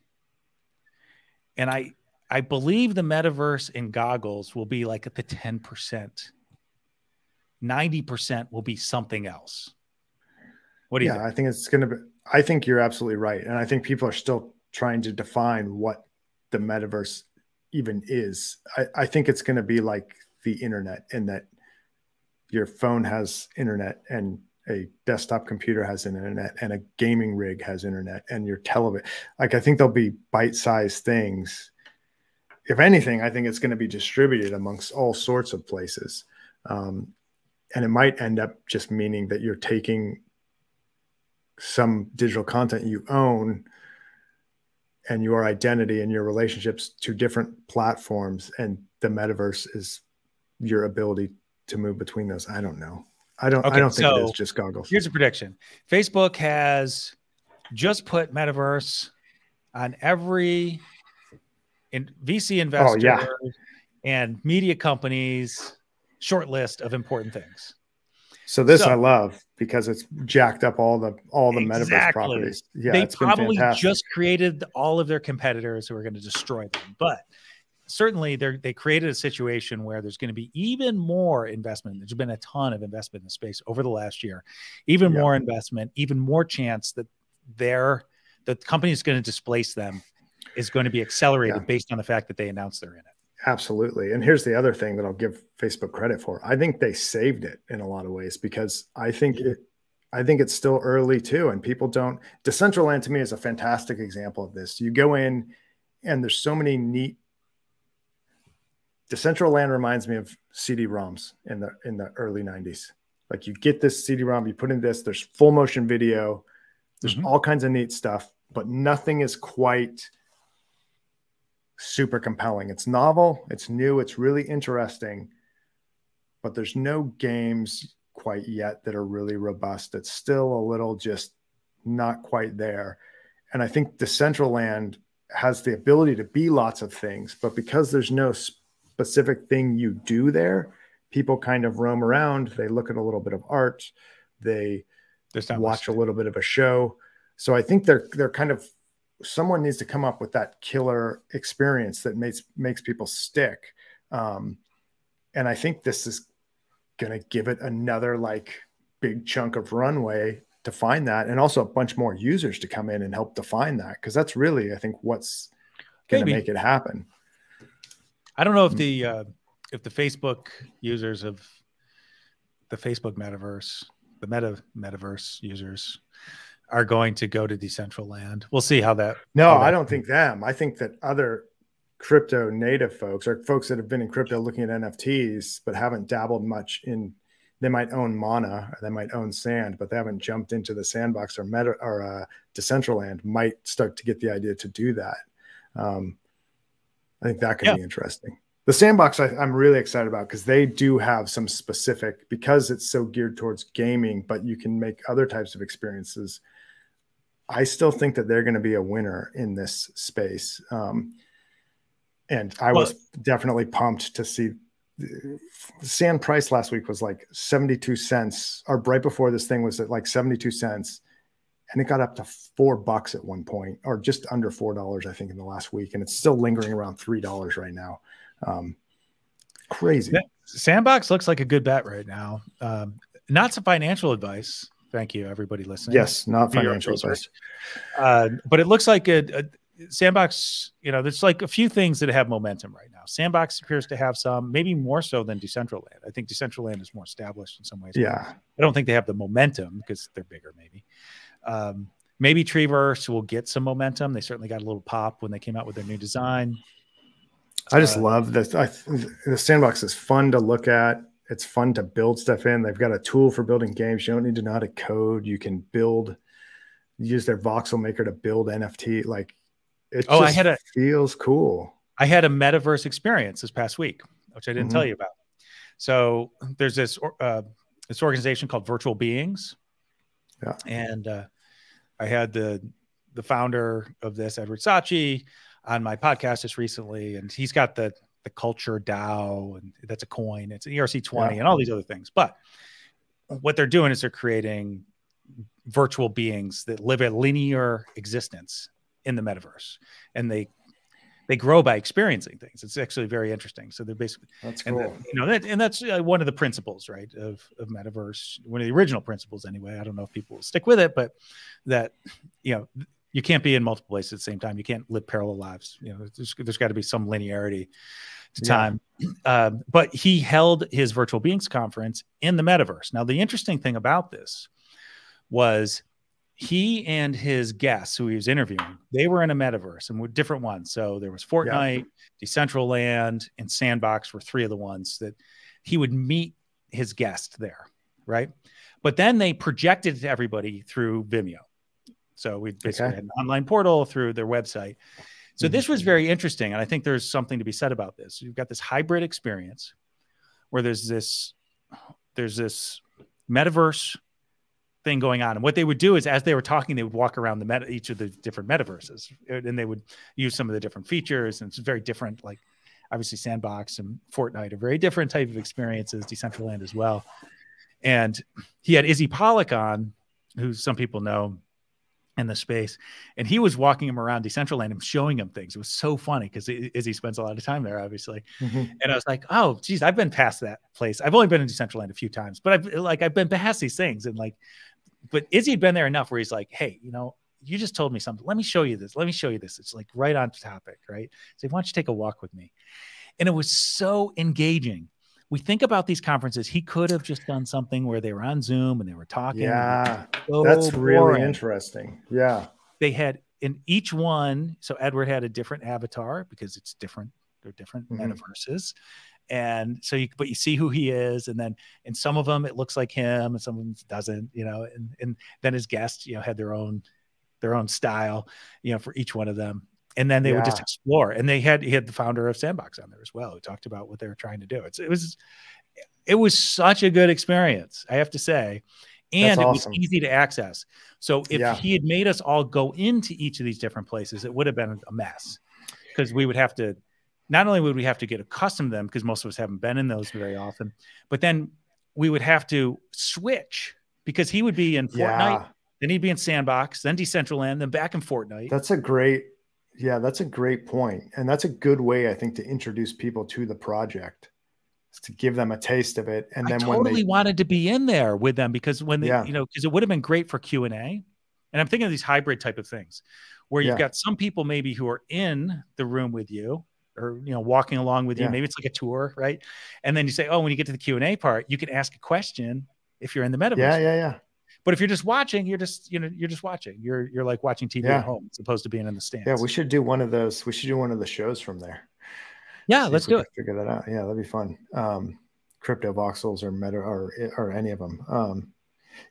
And I believe the metaverse in goggles will be like at the 10%. 90% will be something else. What do you think? I think it's going to be, I think you're absolutely right. And I think people are still trying to define what the metaverse even is. I think it's going to be like the internet, in that your phone has internet and a desktop computer has an internet and a gaming rig has internet and your television. Like, I think there'll be bite-sized things. If anything, I think it's going to be distributed amongst all sorts of places. And it might end up just meaning that you're taking some digital content you own and your identity and your relationships to different platforms, and the metaverse is your ability to move between those. I don't know. I don't think it is just goggles. Here's a prediction. Facebook has just put metaverse on every VC investor and media companies short list of important things. So this I love because it's jacked up all the metaverse properties. Yeah, they it's been probably fantastic. just created all of their competitors who are going to destroy them, but certainly they created a situation where there's going to be even more investment. There's been a ton of investment in the space over the last year, even more investment, even more chance that the company is going to displace them is going to be accelerated based on the fact that they announced they're in it. Absolutely. And here's the other thing that I'll give Facebook credit for. I think they saved it in a lot of ways because I think it's still early too. And people don't. Decentraland to me is a fantastic example of this. You go in and there's so many neat. Decentraland reminds me of CD-ROMs in the early 90s. Like you get this CD-ROM, you put in this, there's full motion video, there's all kinds of neat stuff, but nothing is quite super compelling. It's novel, it's new, it's really interesting, but there's no games quite yet that are really robust. It's still a little just not quite there. And I think Decentraland has the ability to be lots of things, but because there's no specific thing you do there, people kind of roam around. They look at a little bit of art. They watch a little bit of a show. So I think they're kind of, someone needs to come up with that killer experience that makes people stick. And I think this is going to give it another like big chunk of runway to find that. And also a bunch more users to come in and help define that. Cause that's really, I think what's going to make it happen. I don't know if the Facebook users of the Facebook metaverse, the metaverse users are going to go to Decentraland. We'll see how that. No, I don't think them. I think that other crypto native folks or folks that have been in crypto looking at NFTs, but haven't dabbled much in, they might own Mana or they might own Sand, but they haven't jumped into the Sandbox or Decentraland, might start to get the idea to do that. I think that could be interesting. The Sandbox I'm really excited about because they do have some specific, because it's so geared towards gaming, but you can make other types of experiences. I still think that they're going to be a winner in this space. And I was definitely pumped to see the Sand price last week was like 72 cents, or right before this thing was at like 72 cents. And it got up to $4 at one point, or just under $4, I think, in the last week. And it's still lingering around $3 right now. Crazy. Sandbox looks like a good bet right now. Not some financial advice. Thank you, everybody listening. Yes, not financial advice. But it looks like a Sandbox, there's like a few things that have momentum right now. Sandbox appears to have some, maybe more so than Decentraland. I think Decentraland is more established in some ways. Yeah. I don't think they have the momentum because they're bigger, maybe. Maybe Treeverse will get some momentum. They certainly got a little pop when they came out with their new design. I just love this. The Sandbox is fun to look at. It's fun to build stuff in. They've got a tool for building games. You don't need to know how to code. You can use their voxel maker to build NFT. Like it feels cool. I had a metaverse experience this past week, which I didn't tell you about. So there's this organization called Virtual Beings. Yeah. And I had the founder of this, Edward Sachi, on my podcast just recently, and he's got the culture DAO, and that's a coin. It's an ERC20 and all these other things. But what they're doing is they're creating virtual beings that live a linear existence in the metaverse, and they grow by experiencing things. It's actually very interesting. So they're basically, that's cool. And that's one of the principles, right, of metaverse. One of the original principles, anyway. I don't know if people will stick with it, but that you can't be in multiple places at the same time. You can't live parallel lives. There's got to be some linearity to time. But he held his Virtual Beings conference in the metaverse. Now, the interesting thing about this was he and his guests who he was interviewing, they were in a metaverse and were different ones. So there was Fortnite, Decentraland, and Sandbox were three of the ones that he would meet his guest there, right? But then they projected it to everybody through Vimeo. So we basically had an online portal through their website. So this was very interesting. And I think there's something to be said about this. You've got this hybrid experience where there's this metaverse thing going on. And what they would do is, as they were talking, they would walk around each of the different metaverses, and they would use some of the different features. And it's very different. Like obviously Sandbox and Fortnite are very different type of experiences, Decentraland as well. And he had Izzy Pollock on, who some people know in the space, and he was walking him around Decentraland and showing him things. It was so funny because Izzy spends a lot of time there, obviously. And I was like, oh, geez, I've been past that place. I've only been in Decentraland a few times, but I've been past these things. And like, but Izzy had been there enough where he's like, hey, you know, you just told me something. Let me show you this. Let me show you this. It's like right on topic, right? So why don't you take a walk with me? And it was so engaging. We think about these conferences. He could have just done something where they were on Zoom and they were talking. Yeah, so that's really boring. interesting. Yeah. They had in each one. So Edward had a different avatar because it's different. They're different metaverses. And so but you see who he is. And then in some of them, it looks like him and some of them doesn't, you know, and then his guests, you know, had their own style, you know, for each one of them. And then they would just explore. And he had the founder of Sandbox on there as well, who talked about what they were trying to do. It was such a good experience, I have to say. And it was easy to access. So if he had made us all go into each of these different places, it would have been a mess, because we would have to, not only would we have to get accustomed to them, because most of us haven't been in those very often, but then we would have to switch, because he would be in Fortnite, then he'd be in Sandbox, then Decentraland, then back in Fortnite. That's a great point. And that's a good way, I think, to introduce people to the project, is to give them a taste of it. And then when they wanted to be in there with them, because when they, you know, because it would have been great for Q&A. And I'm thinking of these hybrid type of things where you've got some people maybe who are in the room with you, or, you know, walking along with you. Maybe it's like a tour, right? And then you say, oh, when you get to the Q&A part, you can ask a question if you're in the metaverse. Yeah. But if you're just watching, you're just watching. You're like watching TV at home, as opposed to being in the stands. Yeah, we should do one of those. We should do one of the shows from there. Yeah, let's do it. Figure that out. Yeah, that'd be fun. Crypto voxels or meta or any of them.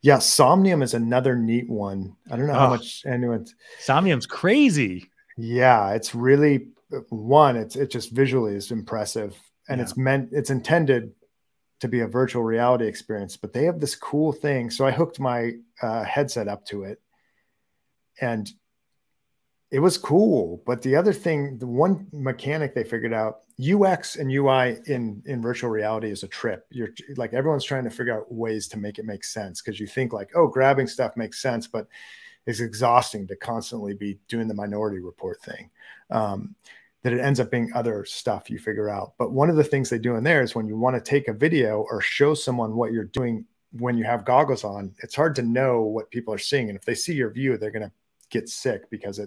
Yeah, Somnium is another neat one. I don't know how much anyone's. Somnium's crazy. Yeah, it's really it just visually is impressive, and it's intended to be a virtual reality experience, but they have this cool thing. So I hooked my headset up to it, and it was cool. But the other thing, the one mechanic they figured out, UX and UI in virtual reality is a trip. You're like, everyone's trying to figure out ways to make it make sense, because you think like, oh, grabbing stuff makes sense, but it's exhausting to constantly be doing the Minority Report thing. That it ends up being other stuff you figure out. But one of the things they do in there is when you want to take a video or show someone what you're doing when you have goggles on, it's hard to know what people are seeing. And if they see your view, they're going to get sick, because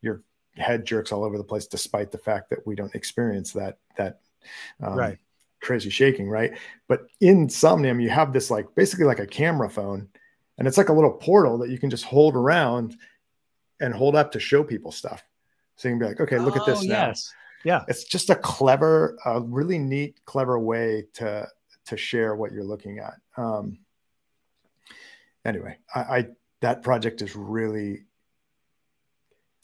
your head jerks all over the place, despite the fact that we don't experience that crazy shaking, right? But in Somnium, you have this like basically like a camera phone, and it's like a little portal that you can just hold around and hold up to show people stuff. So you can be like, okay, look at this now. Yes. Yeah. It's just a really neat, clever way to share what you're looking at. Anyway, that project is really,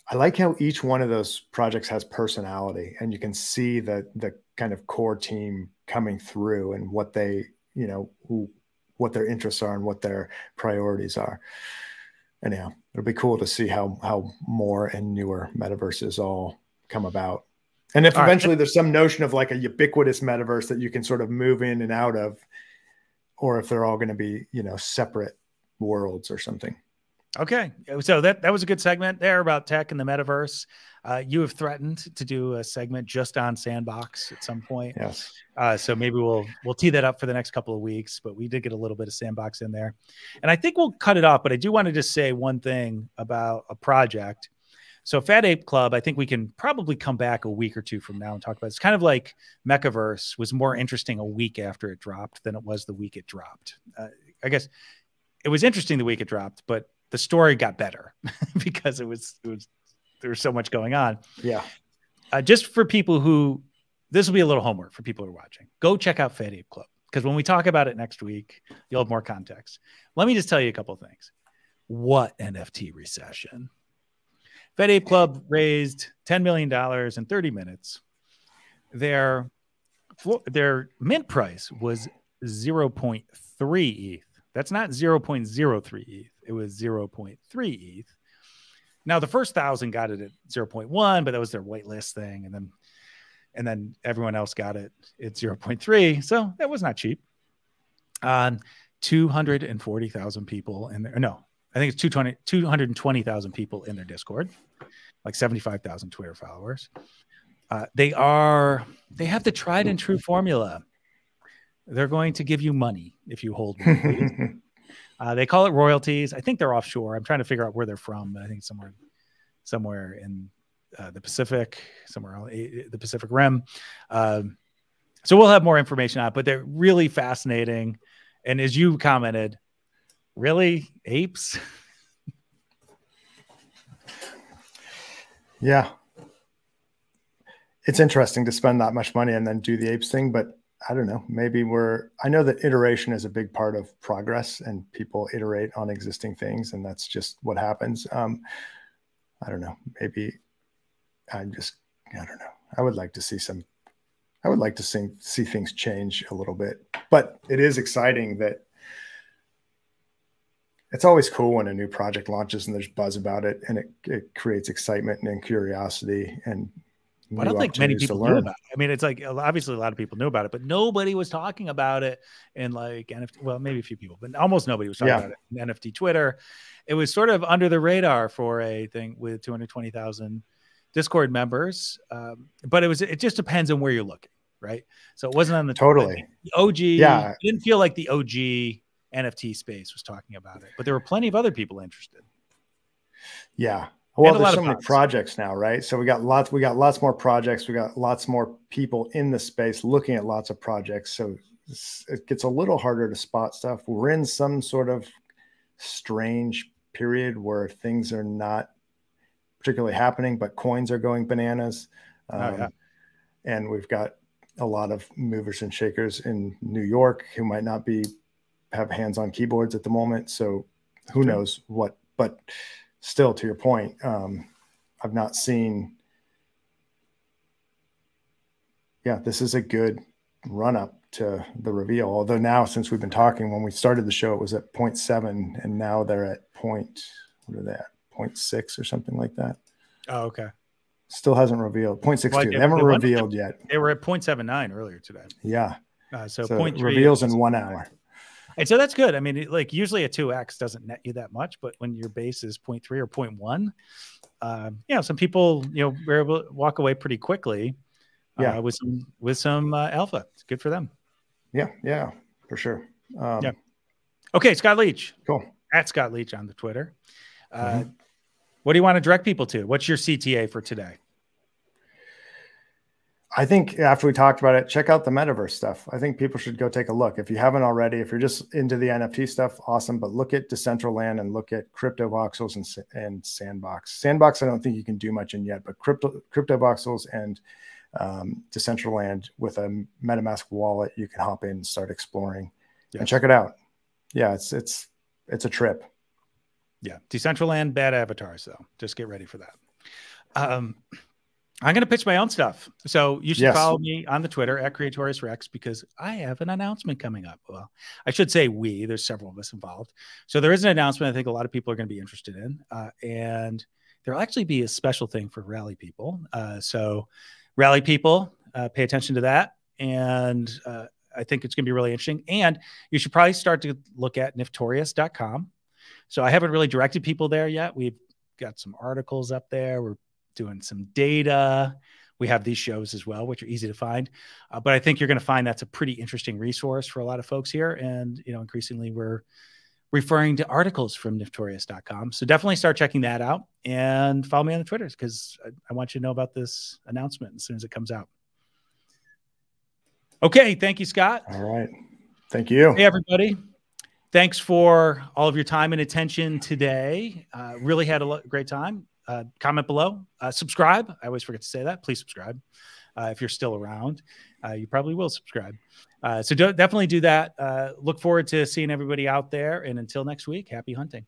I like how each one of those projects has personality, and you can see the kind of core team coming through, and what they, you know, what their interests are and what their priorities are. Anyhow, it'll be cool to see how more and newer metaverses all come about. And if eventually there's some notion of like a ubiquitous metaverse that you can sort of move in and out of, or if they're all going to be, you know, separate worlds or something. Okay. So that was a good segment there about tech and the metaverse. You have threatened to do a segment just on Sandbox at some point. Yes. So maybe we'll tee that up for the next couple of weeks, but we did get a little bit of Sandbox in there, and I think we'll cut it off. But I do want to just say one thing about a project. So Fat Ape Club, I think we can probably come back a week or two from now and talk about it. It's kind of like Mechaverse was more interesting a week after it dropped than it was the week it dropped. I guess it was interesting the week it dropped, but the story got better because there was so much going on. Yeah. Just for people who, this will be a little homework for people who are watching. Go check out Fat Ape Club, because when we talk about it next week, you'll have more context. Let me just tell you a couple of things. What NFT recession? Fat Ape Club raised $10 million in 30 minutes. Their mint price was 0.3 ETH. That's not 0.03 ETH. It was 0.3 ETH. Now, the first 1,000 got it at 0.1, but that was their whitelist thing. And then everyone else got it at 0.3. So that was not cheap. 240,000 people in there. No, I think it's 220,000 people in their Discord, like 75,000 Twitter followers. They have the tried and true formula. They're going to give you money if you hold one. They call it royalties. I think they're offshore. I'm trying to figure out where they're from, but I think somewhere in the Pacific, somewhere on the Pacific Rim. So we'll have more information on it, but they're really fascinating. And as you commented, really, apes? Yeah. It's interesting to spend that much money and then do the apes thing, but I don't know, maybe I know that iteration is a big part of progress and people iterate on existing things, and that's just what happens. I don't know, maybe I don't know. I would like to see see things change a little bit, but it is exciting that it's always cool when a new project launches and there's buzz about it, and it creates excitement and curiosity. And I don't think many people knew about it. I mean, it's like, obviously a lot of people knew about it, but nobody was talking about it in like NFT. Well, maybe a few people, but almost nobody was talking about it in NFT Twitter. It was sort of under the radar for a thing with 220,000 Discord members. But it just depends on where you're looking, right? So it wasn't on the OG. Yeah. It didn't feel like the OG NFT space was talking about it, but there were plenty of other people interested. Yeah. Well, there's so many projects now, right? So we got lots more projects. We got lots more people in the space looking at lots of projects. So it gets a little harder to spot stuff. We're in some sort of strange period where things are not particularly happening, but coins are going bananas. And we've got a lot of movers and shakers in New York who might not have hands on keyboards at the moment. So who knows what, but still, to your point, I've not seen. Yeah, this is a good run up to the reveal. Although now, since we've been talking, when we started the show, it was at 0.7, and now they're at what are they at? 0.6 or something like that. Oh, okay. Still hasn't revealed. 0.62. They haven't revealed yet. They were at 0.79 earlier today. Yeah. So 0.3 reveals in 1 hour. And so that's good. I mean, like usually a 2x doesn't net you that much, but when your base is 0.3 or 0.1, some people, were able to walk away pretty quickly with some alpha. It's good for them. Yeah, for sure. Okay, Scott Leach. Cool. At Scott Leach on the Twitter. What do you want to direct people to? What's your CTA for today? I think after we talked about it, check out the metaverse stuff. I think people should go take a look. If you haven't already, if you're just into the NFT stuff, awesome. But look at Decentraland and look at Crypto Voxels and Sandbox. Sandbox, I don't think you can do much in yet, but Crypto Voxels and Decentraland with a MetaMask wallet, you can hop in and start exploring and check it out. Yeah, it's a trip. Yeah, Decentraland, bad avatars, so just get ready for that. I'm going to pitch my own stuff. So you should follow me on the Twitter at Creatorius Rex, because I have an announcement coming up. Well, I should say there's several of us involved. So there is an announcement I think a lot of people are going to be interested in. And there'll actually be a special thing for Rally people. So Rally people, pay attention to that. And I think it's going to be really interesting. And you should probably start to look at niftorious.com. So I haven't really directed people there yet. We've got some articles up there. We're doing some data. We have these shows as well, which are easy to find. But I think you're going to find that's a pretty interesting resource for a lot of folks here. And, increasingly we're referring to articles from niftorious.com. So definitely start checking that out and follow me on the Twitters, because I want you to know about this announcement as soon as it comes out. Okay. Thank you, Scott. All right. Thank you. Hey, everybody. Thanks for all of your time and attention today. Really had a great time. Comment below, subscribe. I always forget to say that. Please subscribe. If you're still around, you probably will subscribe. So definitely do that. Look forward to seeing everybody out there. And until next week, happy hunting.